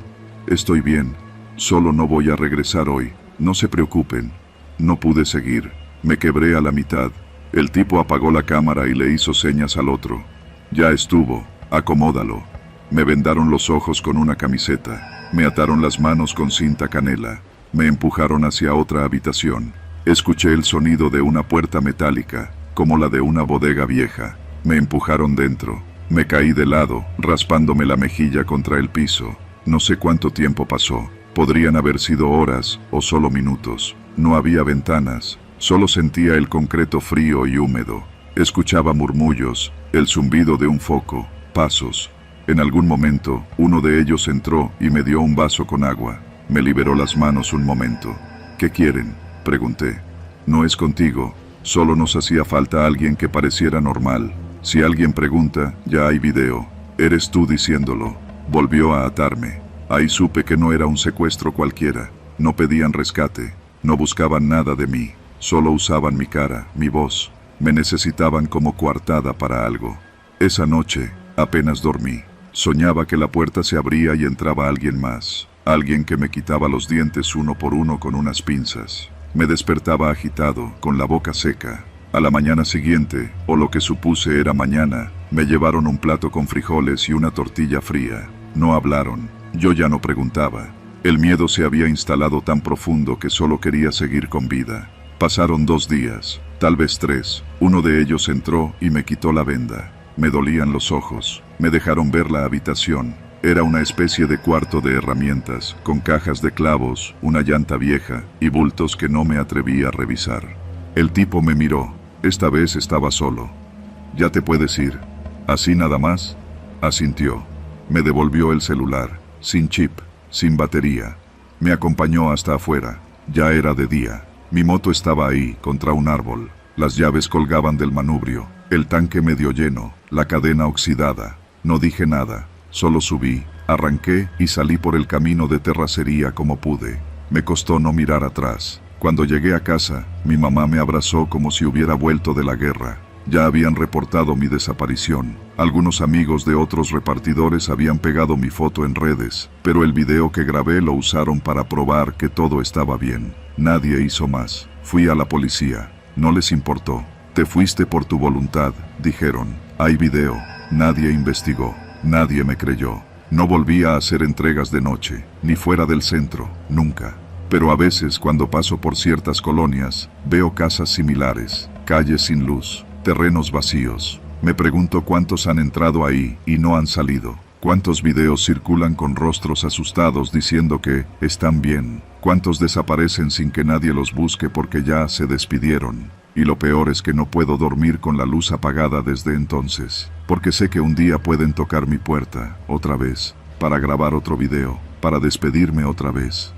Estoy bien. Solo no voy a regresar hoy. No se preocupen. No pude seguir. Me quebré a la mitad. El tipo apagó la cámara y le hizo señas al otro. Ya estuvo. Acomódalo. Me vendaron los ojos con una camiseta. Me ataron las manos con cinta canela. Me empujaron hacia otra habitación. Escuché el sonido de una puerta metálica, como la de una bodega vieja. Me empujaron dentro. Me caí de lado, raspándome la mejilla contra el piso. No sé cuánto tiempo pasó. Podrían haber sido horas o solo minutos. No había ventanas. Solo sentía el concreto frío y húmedo. Escuchaba murmullos, el zumbido de un foco, pasos. En algún momento, uno de ellos entró y me dio un vaso con agua. Me liberó las manos un momento. ¿Qué quieren?, pregunté. No es contigo. Solo nos hacía falta alguien que pareciera normal. Si alguien pregunta, ya hay video. Eres tú diciéndolo. Volvió a atarme. Ahí supe que no era un secuestro cualquiera. No pedían rescate. No buscaban nada de mí, solo usaban mi cara, mi voz. Me necesitaban como coartada para algo. Esa noche, apenas dormí. Soñaba que la puerta se abría y entraba alguien más. Alguien que me quitaba los dientes uno por uno con unas pinzas. Me despertaba agitado, con la boca seca. A la mañana siguiente, o lo que supuse era mañana, me llevaron un plato con frijoles y una tortilla fría. No hablaron. Yo ya no preguntaba. El miedo se había instalado tan profundo que solo quería seguir con vida. Pasaron 2 días, tal vez 3. Uno de ellos entró y me quitó la venda. Me dolían los ojos. Me dejaron ver la habitación. Era una especie de cuarto de herramientas, con cajas de clavos, una llanta vieja y bultos que no me atreví a revisar. El tipo me miró. Esta vez estaba solo. «¿Ya te puedes ir? ¿Así nada más?» Asintió. Me devolvió el celular, sin chip, sin batería. Me acompañó hasta afuera. Ya era de día. Mi moto estaba ahí, contra un árbol. Las llaves colgaban del manubrio, el tanque medio lleno, la cadena oxidada. No dije nada, solo subí, arranqué y salí por el camino de terracería como pude. Me costó no mirar atrás. Cuando llegué a casa, mi mamá me abrazó como si hubiera vuelto de la guerra. Ya habían reportado mi desaparición. Algunos amigos de otros repartidores habían pegado mi foto en redes, pero el video que grabé lo usaron para probar que todo estaba bien. Nadie hizo más. Fui a la policía. No les importó. «Te fuiste por tu voluntad», dijeron. «Hay video». Nadie investigó. Nadie me creyó. No volví a hacer entregas de noche, ni fuera del centro, nunca. Pero a veces cuando paso por ciertas colonias, veo casas similares, calles sin luz, terrenos vacíos. Me pregunto cuántos han entrado ahí y no han salido. Cuántos videos circulan con rostros asustados diciendo que están bien. Cuántos desaparecen sin que nadie los busque porque ya se despidieron. Y lo peor es que no puedo dormir con la luz apagada desde entonces, porque sé que un día pueden tocar mi puerta, otra vez, para grabar otro video, para despedirme otra vez.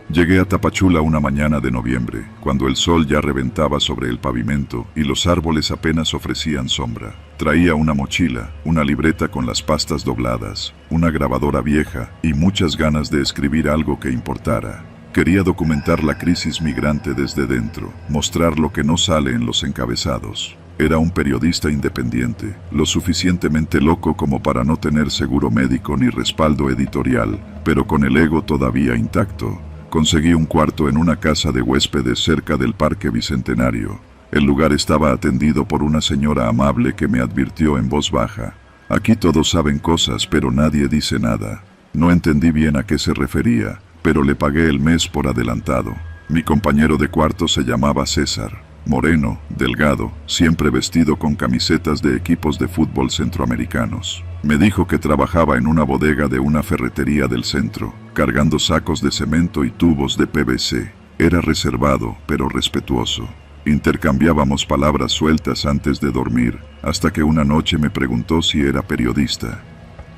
Llegué a Tapachula una mañana de noviembre, cuando el sol ya reventaba sobre el pavimento y los árboles apenas ofrecían sombra. Traía una mochila, una libreta con las pastas dobladas, una grabadora vieja y muchas ganas de escribir algo que importara. Quería documentar la crisis migrante desde dentro, mostrar lo que no sale en los encabezados. Era un periodista independiente, lo suficientemente loco como para no tener seguro médico ni respaldo editorial, pero con el ego todavía intacto. Conseguí un cuarto en una casa de huéspedes cerca del Parque Bicentenario. El lugar estaba atendido por una señora amable que me advirtió en voz baja: «Aquí todos saben cosas, pero nadie dice nada». No entendí bien a qué se refería, pero le pagué el mes por adelantado. Mi compañero de cuarto se llamaba César. Moreno, delgado, siempre vestido con camisetas de equipos de fútbol centroamericanos. Me dijo que trabajaba en una bodega de una ferretería del centro, cargando sacos de cemento y tubos de PVC. Era reservado, pero respetuoso. Intercambiábamos palabras sueltas antes de dormir, hasta que una noche me preguntó si era periodista.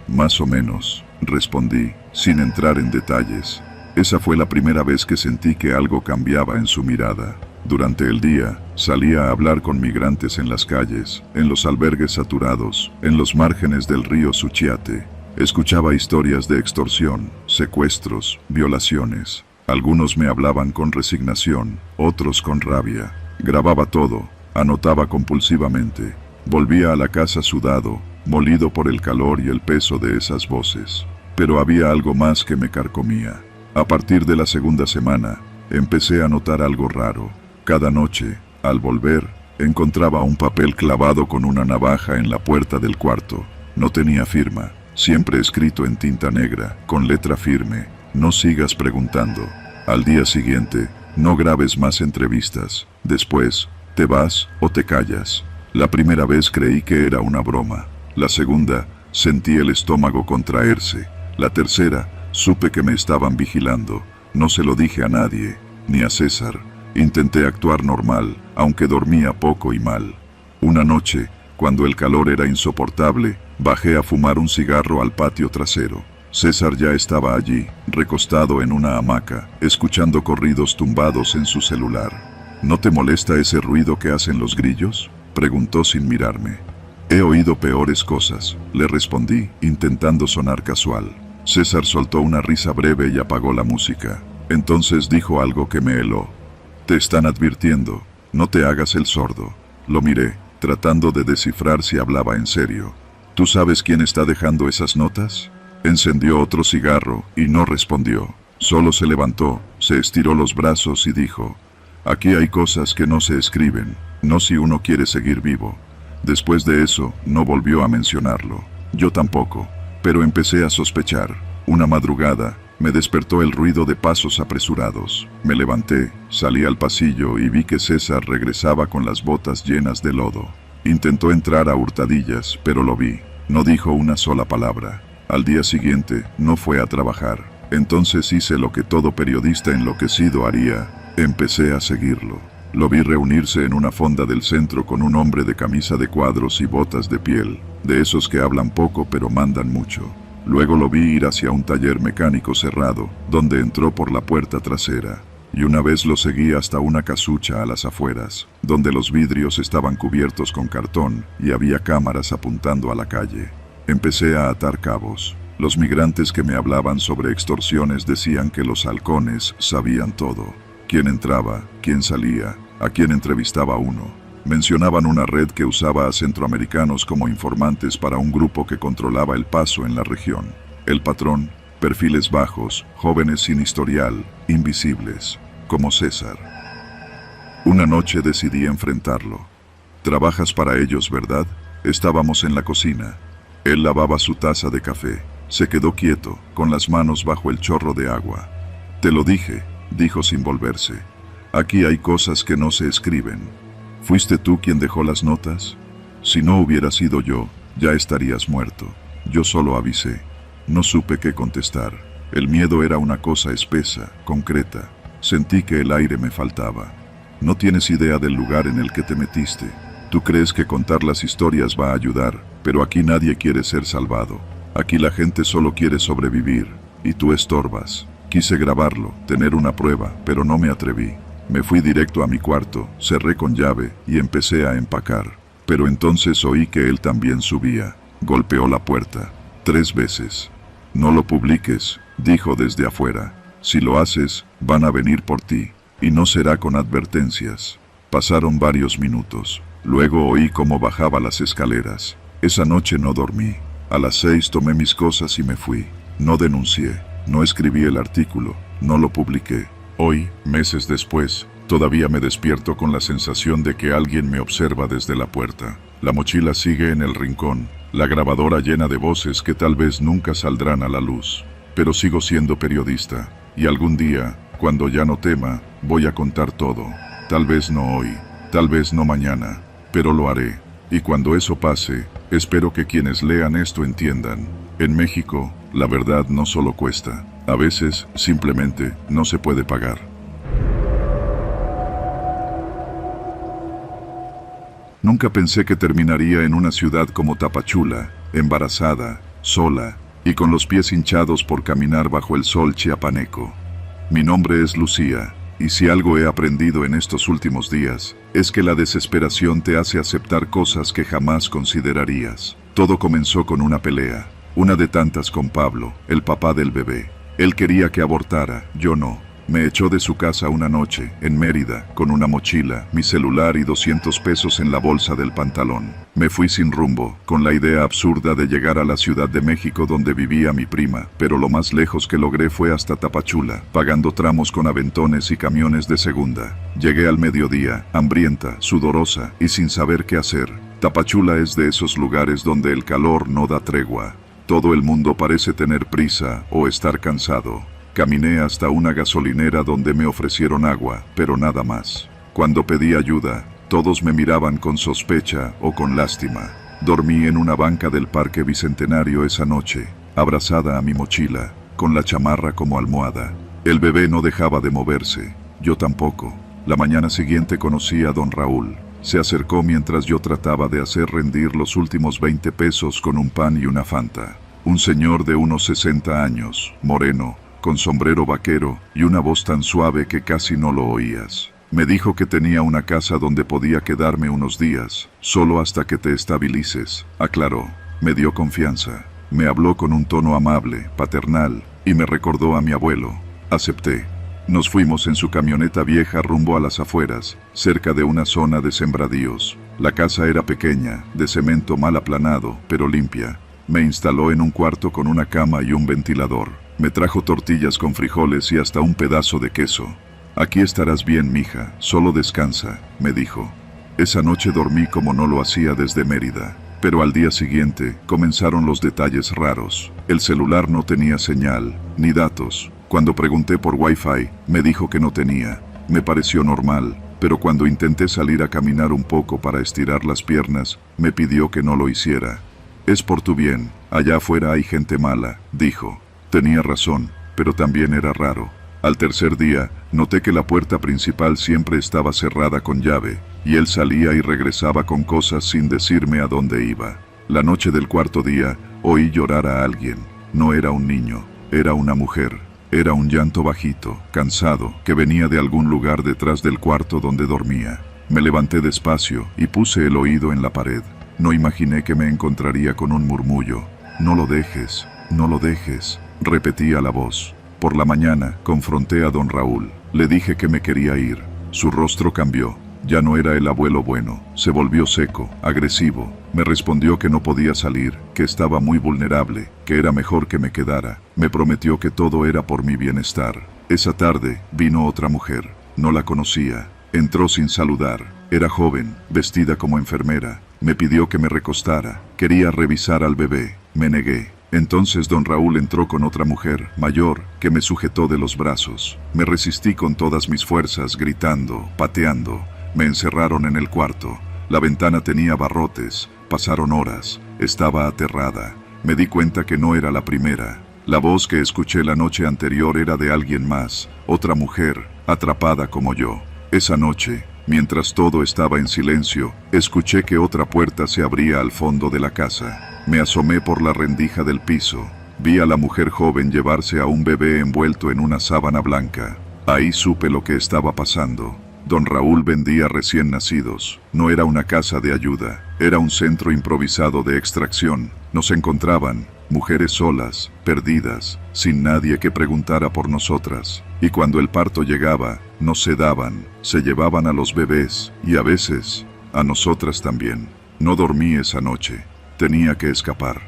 «Más o menos», respondí, sin entrar en detalles. Esa fue la primera vez que sentí que algo cambiaba en su mirada. Durante el día, salía a hablar con migrantes en las calles, en los albergues saturados, en los márgenes del río Suchiate. Escuchaba historias de extorsión, secuestros, violaciones. Algunos me hablaban con resignación, otros con rabia. Grababa todo, anotaba compulsivamente. Volvía a la casa sudado, molido por el calor y el peso de esas voces. Pero había algo más que me carcomía. A partir de la segunda semana, empecé a notar algo raro. Cada noche, al volver, encontraba un papel clavado con una navaja en la puerta del cuarto. No tenía firma, siempre escrito en tinta negra, con letra firme: «No sigas preguntando». Al día siguiente: «No grabes más entrevistas. Después, te vas o te callas». La primera vez creí que era una broma. La segunda, sentí el estómago contraerse. La tercera, supe que me estaban vigilando. No se lo dije a nadie, ni a César. Intenté actuar normal, aunque dormía poco y mal. Una noche, cuando el calor era insoportable, bajé a fumar un cigarro al patio trasero. César ya estaba allí, recostado en una hamaca, escuchando corridos tumbados en su celular. «¿No te molesta ese ruido que hacen los grillos?», preguntó sin mirarme. «He oído peores cosas», le respondí, intentando sonar casual. César soltó una risa breve y apagó la música. Entonces dijo algo que me heló. Te están advirtiendo, no te hagas el sordo. Lo miré, tratando de descifrar si hablaba en serio. ¿Tú sabes quién está dejando esas notas? Encendió otro cigarro y no respondió. Solo se levantó, se estiró los brazos y dijo: aquí hay cosas que no se escriben, no si uno quiere seguir vivo. Después de eso, no volvió a mencionarlo. Yo tampoco, pero empecé a sospechar. Una madrugada, me despertó el ruido de pasos apresurados. Me levanté, salí al pasillo y vi que César regresaba con las botas llenas de lodo. Intentó entrar a hurtadillas, pero lo vi. No dijo una sola palabra. Al día siguiente, no fue a trabajar. Entonces hice lo que todo periodista enloquecido haría. Empecé a seguirlo. Lo vi reunirse en una fonda del centro con un hombre de camisa de cuadros y botas de piel, de esos que hablan poco pero mandan mucho. Luego lo vi ir hacia un taller mecánico cerrado, donde entró por la puerta trasera. Y una vez lo seguí hasta una casucha a las afueras, donde los vidrios estaban cubiertos con cartón y había cámaras apuntando a la calle. Empecé a atar cabos. Los migrantes que me hablaban sobre extorsiones decían que los halcones sabían todo. Quién entraba, quién salía, a quién entrevistaba uno. Mencionaban una red que usaba a centroamericanos como informantes para un grupo que controlaba el paso en la región. El patrón: perfiles bajos, jóvenes sin historial, invisibles, como César. Una noche decidí enfrentarlo. «Trabajas para ellos, ¿verdad?». Estábamos en la cocina. Él lavaba su taza de café. Se quedó quieto, con las manos bajo el chorro de agua. «Te lo dije», dijo sin volverse. «Aquí hay cosas que no se escriben». «¿Fuiste tú quien dejó las notas?». «Si no hubiera sido yo, ya estarías muerto». Yo solo avisé. No supe qué contestar. El miedo era una cosa espesa, concreta. Sentí que el aire me faltaba. «No tienes idea del lugar en el que te metiste. Tú crees que contar las historias va a ayudar, pero aquí nadie quiere ser salvado. Aquí la gente solo quiere sobrevivir, y tú estorbas». Quise grabarlo, tener una prueba, pero no me atreví. Me fui directo a mi cuarto, cerré con llave y empecé a empacar. Pero entonces oí que él también subía. Golpeó la puerta 3 veces. «No lo publiques», dijo desde afuera. «Si lo haces, van a venir por ti, y no será con advertencias». Pasaron varios minutos. Luego oí cómo bajaba las escaleras. Esa noche no dormí. A las 6 tomé mis cosas y me fui. No denuncié. No escribí el artículo, no lo publiqué. Hoy, meses después, todavía me despierto con la sensación de que alguien me observa desde la puerta. La mochila sigue en el rincón, la grabadora llena de voces que tal vez nunca saldrán a la luz. Pero sigo siendo periodista, y algún día, cuando ya no tema, voy a contar todo. Tal vez no hoy, tal vez no mañana, pero lo haré. Y cuando eso pase, espero que quienes lean esto entiendan. En México, la verdad no solo cuesta, a veces simplemente no se puede pagar. Nunca pensé que terminaría en una ciudad como Tapachula, embarazada, sola, y con los pies hinchados por caminar bajo el sol chiapaneco. Mi nombre es Lucía, y si algo he aprendido en estos últimos días, es que la desesperación te hace aceptar cosas que jamás considerarías. Todo comenzó con una pelea. Una de tantas con Pablo, el papá del bebé. Él quería que abortara, yo no. Me echó de su casa una noche, en Mérida, con una mochila, mi celular y 200 pesos en la bolsa del pantalón. Me fui sin rumbo, con la idea absurda de llegar a la Ciudad de México donde vivía mi prima, pero lo más lejos que logré fue hasta Tapachula, pagando tramos con aventones y camiones de segunda. Llegué al mediodía, hambrienta, sudorosa y sin saber qué hacer. Tapachula es de esos lugares donde el calor no da tregua. Todo el mundo parece tener prisa o estar cansado. Caminé hasta una gasolinera donde me ofrecieron agua, pero nada más. Cuando pedí ayuda, todos me miraban con sospecha o con lástima. Dormí en una banca del Parque Bicentenario esa noche, abrazada a mi mochila, con la chamarra como almohada. El bebé no dejaba de moverse, yo tampoco. La mañana siguiente conocí a don Raúl. Se acercó mientras yo trataba de hacer rendir los últimos 20 pesos con un pan y una Fanta. Un señor de unos 60 años, moreno, con sombrero vaquero y una voz tan suave que casi no lo oías. Me dijo que tenía una casa donde podía quedarme unos días, solo hasta que te estabilices, aclaró. Me dio confianza. Me habló con un tono amable, paternal, y me recordó a mi abuelo. Acepté. Nos fuimos en su camioneta vieja rumbo a las afueras, cerca de una zona de sembradíos. La casa era pequeña, de cemento mal aplanado, pero limpia. Me instaló en un cuarto con una cama y un ventilador. Me trajo tortillas con frijoles y hasta un pedazo de queso. Aquí estarás bien, mija, solo descansa, me dijo. Esa noche dormí como no lo hacía desde Mérida. Pero al día siguiente comenzaron los detalles raros. El celular no tenía señal, ni datos. Cuando pregunté por Wi-Fi, me dijo que no tenía. Me pareció normal, pero cuando intenté salir a caminar un poco para estirar las piernas, me pidió que no lo hiciera. Es por tu bien, allá afuera hay gente mala, dijo. Tenía razón, pero también era raro. Al tercer día, noté que la puerta principal siempre estaba cerrada con llave, y él salía y regresaba con cosas sin decirme a dónde iba. La noche del cuarto día, oí llorar a alguien. No era un niño, era una mujer. Era un llanto bajito, cansado, que venía de algún lugar detrás del cuarto donde dormía. Me levanté despacio y puse el oído en la pared. No imaginé que me encontraría con un murmullo. No lo dejes, no lo dejes, repetía la voz. Por la mañana, confronté a don Raúl. Le dije que me quería ir. Su rostro cambió. Ya no era el abuelo bueno. Se volvió seco, agresivo. Me respondió que no podía salir, que estaba muy vulnerable, que era mejor que me quedara. Me prometió que todo era por mi bienestar. Esa tarde, vino otra mujer. No la conocía. Entró sin saludar. Era joven, vestida como enfermera. Me pidió que me recostara. Quería revisar al bebé. Me negué. Entonces don Raúl entró con otra mujer, mayor, que me sujetó de los brazos. Me resistí con todas mis fuerzas, gritando, pateando. Me encerraron en el cuarto. La ventana tenía barrotes. Pasaron horas. Estaba aterrada. Me di cuenta que no era la primera. La voz que escuché la noche anterior era de alguien más, otra mujer, atrapada como yo. Esa noche, mientras todo estaba en silencio, escuché que otra puerta se abría al fondo de la casa. Me asomé por la rendija del piso. Vi a la mujer joven llevarse a un bebé envuelto en una sábana blanca. Ahí supe lo que estaba pasando. Don Raúl vendía recién nacidos. No era una casa de ayuda, era un centro improvisado de extracción. Nos encontraban, mujeres solas, perdidas, sin nadie que preguntara por nosotras. Y cuando el parto llegaba, nos sedaban, se llevaban a los bebés, y a veces, a nosotras también. No dormí esa noche. Tenía que escapar.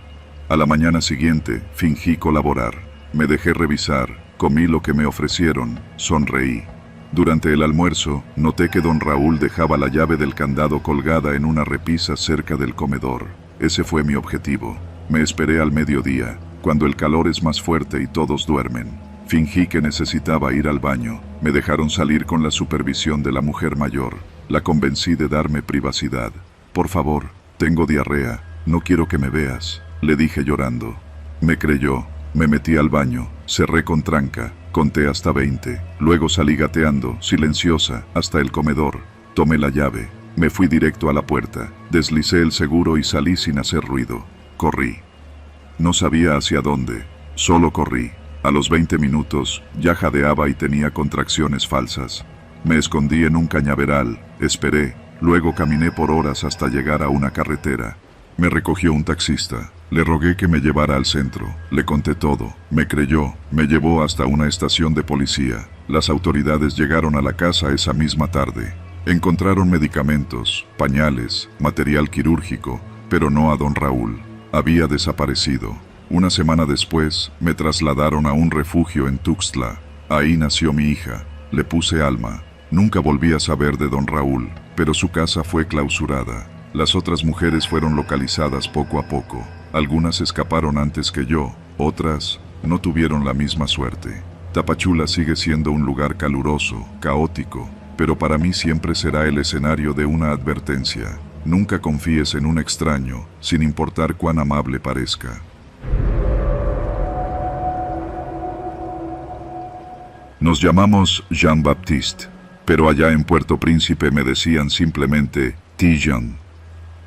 A la mañana siguiente, fingí colaborar. Me dejé revisar, comí lo que me ofrecieron, sonreí. Durante el almuerzo, noté que don Raúl dejaba la llave del candado colgada en una repisa cerca del comedor. Ese fue mi objetivo. Me esperé al mediodía, cuando el calor es más fuerte y todos duermen. Fingí que necesitaba ir al baño. Me dejaron salir con la supervisión de la mujer mayor. La convencí de darme privacidad. Por favor, tengo diarrea. No quiero que me veas, le dije llorando. Me creyó. Me metí al baño, cerré con tranca, conté hasta 20. Luego salí gateando, silenciosa, hasta el comedor. Tomé la llave, me fui directo a la puerta, deslicé el seguro y salí sin hacer ruido. Corrí. No sabía hacia dónde, solo corrí. A los 20 minutos, ya jadeaba y tenía contracciones falsas. Me escondí en un cañaveral, esperé, luego caminé por horas hasta llegar a una carretera. Me recogió un taxista. Le rogué que me llevara al centro. Le conté todo. Me creyó. Me llevó hasta una estación de policía. Las autoridades llegaron a la casa esa misma tarde. Encontraron medicamentos, pañales, material quirúrgico, pero no a don Raúl. Había desaparecido. Una semana después, me trasladaron a un refugio en Tuxtla. Ahí nació mi hija. Le puse Alma. Nunca volví a saber de don Raúl, pero su casa fue clausurada. Las otras mujeres fueron localizadas poco a poco. Algunas escaparon antes que yo, otras no tuvieron la misma suerte. Tapachula sigue siendo un lugar caluroso, caótico, pero para mí siempre será el escenario de una advertencia. Nunca confíes en un extraño, sin importar cuán amable parezca. Nos llamamos Jean-Baptiste, pero allá en Puerto Príncipe me decían simplemente T-Jean.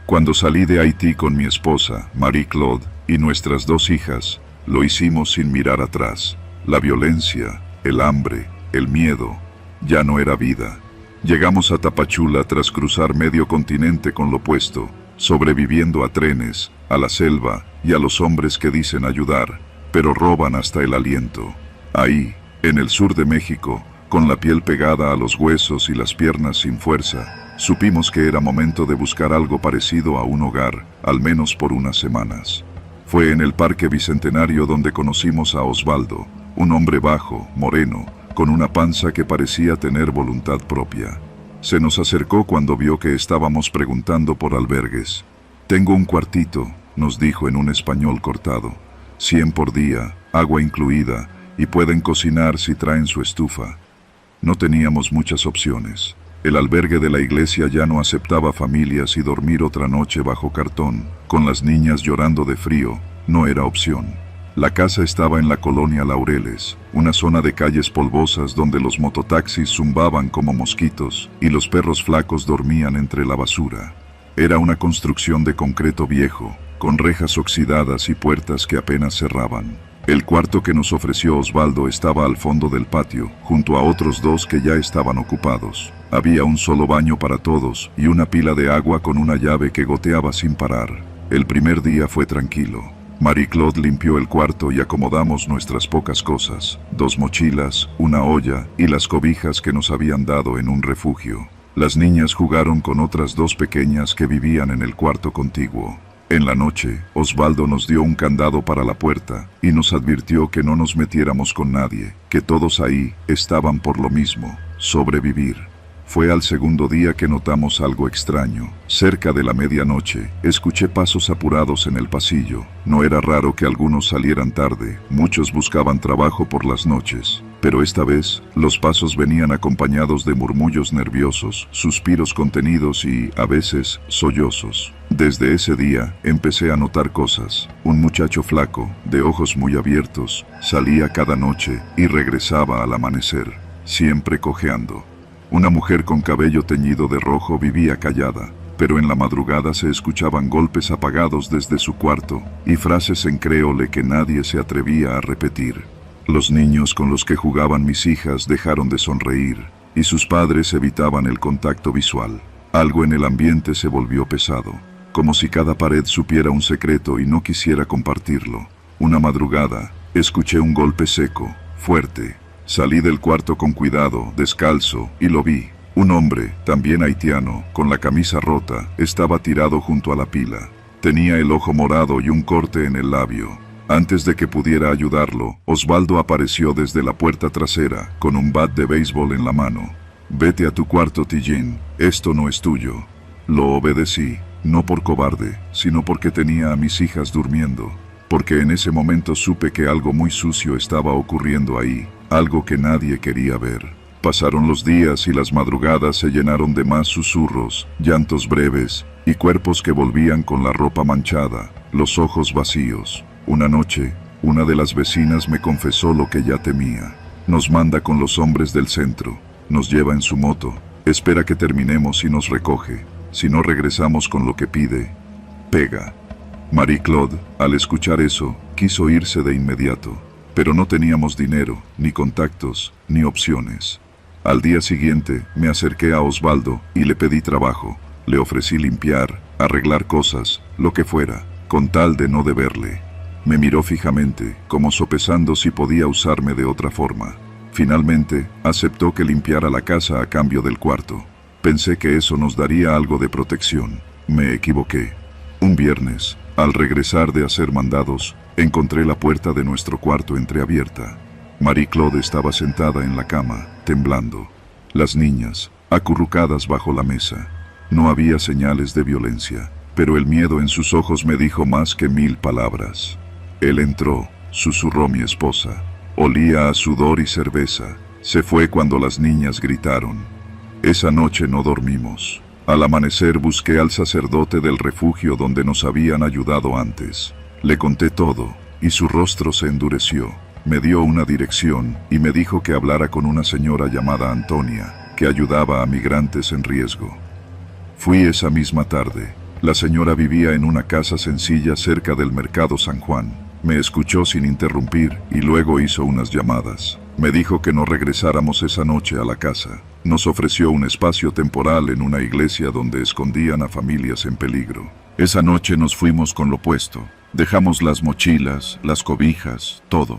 Cuando salí de Haití con mi esposa, Marie-Claude, y nuestras 2 hijas, lo hicimos sin mirar atrás. La violencia, el hambre, el miedo, ya no era vida. Llegamos a Tapachula tras cruzar medio continente con lo puesto, sobreviviendo a trenes, a la selva y a los hombres que dicen ayudar, pero roban hasta el aliento. Ahí, en el sur de México, con la piel pegada a los huesos y las piernas sin fuerza, supimos que era momento de buscar algo parecido a un hogar, al menos por unas semanas. Fue en el Parque Bicentenario donde conocimos a Osvaldo, un hombre bajo, moreno, con una panza que parecía tener voluntad propia. Se nos acercó cuando vio que estábamos preguntando por albergues. «Tengo un cuartito», nos dijo en un español cortado. 100 por día, agua incluida, y pueden cocinar si traen su estufa. No teníamos muchas opciones. El albergue de la iglesia ya no aceptaba familias y dormir otra noche bajo cartón, con las niñas llorando de frío, no era opción. La casa estaba en la colonia Laureles, una zona de calles polvosas donde los mototaxis zumbaban como mosquitos y los perros flacos dormían entre la basura. Era una construcción de concreto viejo, con rejas oxidadas y puertas que apenas cerraban. El cuarto que nos ofreció Osvaldo estaba al fondo del patio, junto a otros 2 que ya estaban ocupados. Había un solo baño para todos y una pila de agua con una llave que goteaba sin parar. El primer día fue tranquilo. Marie-Claude limpió el cuarto y acomodamos nuestras pocas cosas, 2 mochilas, una olla y las cobijas que nos habían dado en un refugio. Las niñas jugaron con otras 2 pequeñas que vivían en el cuarto contiguo. En la noche, Osvaldo nos dio un candado para la puerta y nos advirtió que no nos metiéramos con nadie, que todos ahí estaban por lo mismo, sobrevivir. Fue al segundo día que notamos algo extraño. Cerca de la medianoche, escuché pasos apurados en el pasillo. No era raro que algunos salieran tarde, muchos buscaban trabajo por las noches. Pero esta vez, los pasos venían acompañados de murmullos nerviosos, suspiros contenidos y, a veces, sollozos. Desde ese día, empecé a notar cosas. Un muchacho flaco, de ojos muy abiertos, salía cada noche y regresaba al amanecer, siempre cojeando. Una mujer con cabello teñido de rojo vivía callada, pero en la madrugada se escuchaban golpes apagados desde su cuarto y frases en créole que nadie se atrevía a repetir. Los niños con los que jugaban mis hijas dejaron de sonreír y sus padres evitaban el contacto visual. Algo en el ambiente se volvió pesado, como si cada pared supiera un secreto y no quisiera compartirlo. Una madrugada, escuché un golpe seco, fuerte. Salí del cuarto con cuidado, descalzo, y lo vi. Un hombre, también haitiano, con la camisa rota, estaba tirado junto a la pila. Tenía el ojo morado y un corte en el labio. Antes de que pudiera ayudarlo, Osvaldo apareció desde la puerta trasera, con un bat de béisbol en la mano. «Vete a tu cuarto, Tillín, esto no es tuyo». Lo obedecí, no por cobarde, sino porque tenía a mis hijas durmiendo. Porque en ese momento supe que algo muy sucio estaba ocurriendo ahí, algo que nadie quería ver. Pasaron los días y las madrugadas se llenaron de más susurros, llantos breves, y cuerpos que volvían con la ropa manchada, los ojos vacíos. Una noche, una de las vecinas me confesó lo que ya temía. Nos manda con los hombres del centro, nos lleva en su moto, espera que terminemos y nos recoge. Si no regresamos con lo que pide, pega. Marie-Claude, al escuchar eso, quiso irse de inmediato, pero no teníamos dinero, ni contactos, ni opciones. Al día siguiente, me acerqué a Osvaldo y le pedí trabajo. Le ofrecí limpiar, arreglar cosas, lo que fuera, con tal de no deberle. Me miró fijamente, como sopesando si podía usarme de otra forma. Finalmente, aceptó que limpiara la casa a cambio del cuarto. Pensé que eso nos daría algo de protección. Me equivoqué. Un viernes, al regresar de hacer mandados, encontré la puerta de nuestro cuarto entreabierta. Marie-Claude estaba sentada en la cama, temblando. Las niñas, acurrucadas bajo la mesa. No había señales de violencia, pero el miedo en sus ojos me dijo más que 1000 palabras. Él entró, susurró mi esposa. Olía a sudor y cerveza. Se fue cuando las niñas gritaron. Esa noche no dormimos. Al amanecer busqué al sacerdote del refugio donde nos habían ayudado antes. Le conté todo, y su rostro se endureció. Me dio una dirección y me dijo que hablara con una señora llamada Antonia, que ayudaba a migrantes en riesgo. Fui esa misma tarde. La señora vivía en una casa sencilla cerca del Mercado San Juan. Me escuchó sin interrumpir y luego hizo unas llamadas. Me dijo que no regresáramos esa noche a la casa. Nos ofreció un espacio temporal en una iglesia donde escondían a familias en peligro. Esa noche nos fuimos con lo puesto. Dejamos las mochilas, las cobijas, todo.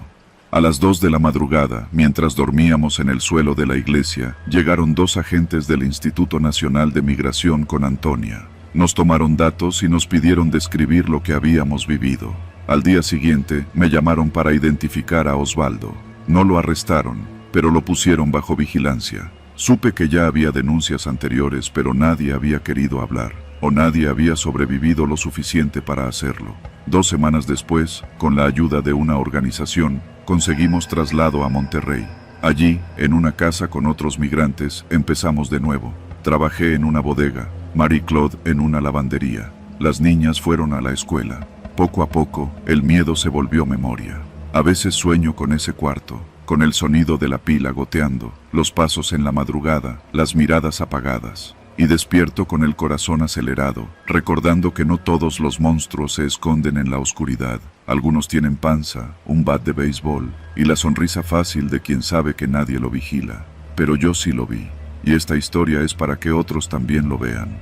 A las 2 de la madrugada, mientras dormíamos en el suelo de la iglesia, llegaron 2 agentes del Instituto Nacional de Migración con Antonia. Nos tomaron datos y nos pidieron describir lo que habíamos vivido. Al día siguiente, me llamaron para identificar a Osvaldo. No lo arrestaron, pero lo pusieron bajo vigilancia. Supe que ya había denuncias anteriores, pero nadie había querido hablar, o nadie había sobrevivido lo suficiente para hacerlo. 2 semanas después, con la ayuda de una organización, conseguimos traslado a Monterrey. Allí, en una casa con otros migrantes, empezamos de nuevo. Trabajé en una bodega, Marie-Claude en una lavandería. Las niñas fueron a la escuela. Poco a poco, el miedo se volvió memoria. A veces sueño con ese cuarto, con el sonido de la pila goteando, los pasos en la madrugada, las miradas apagadas. Y despierto con el corazón acelerado, recordando que no todos los monstruos se esconden en la oscuridad. Algunos tienen panza, un bat de béisbol y la sonrisa fácil de quien sabe que nadie lo vigila. Pero yo sí lo vi, y esta historia es para que otros también lo vean.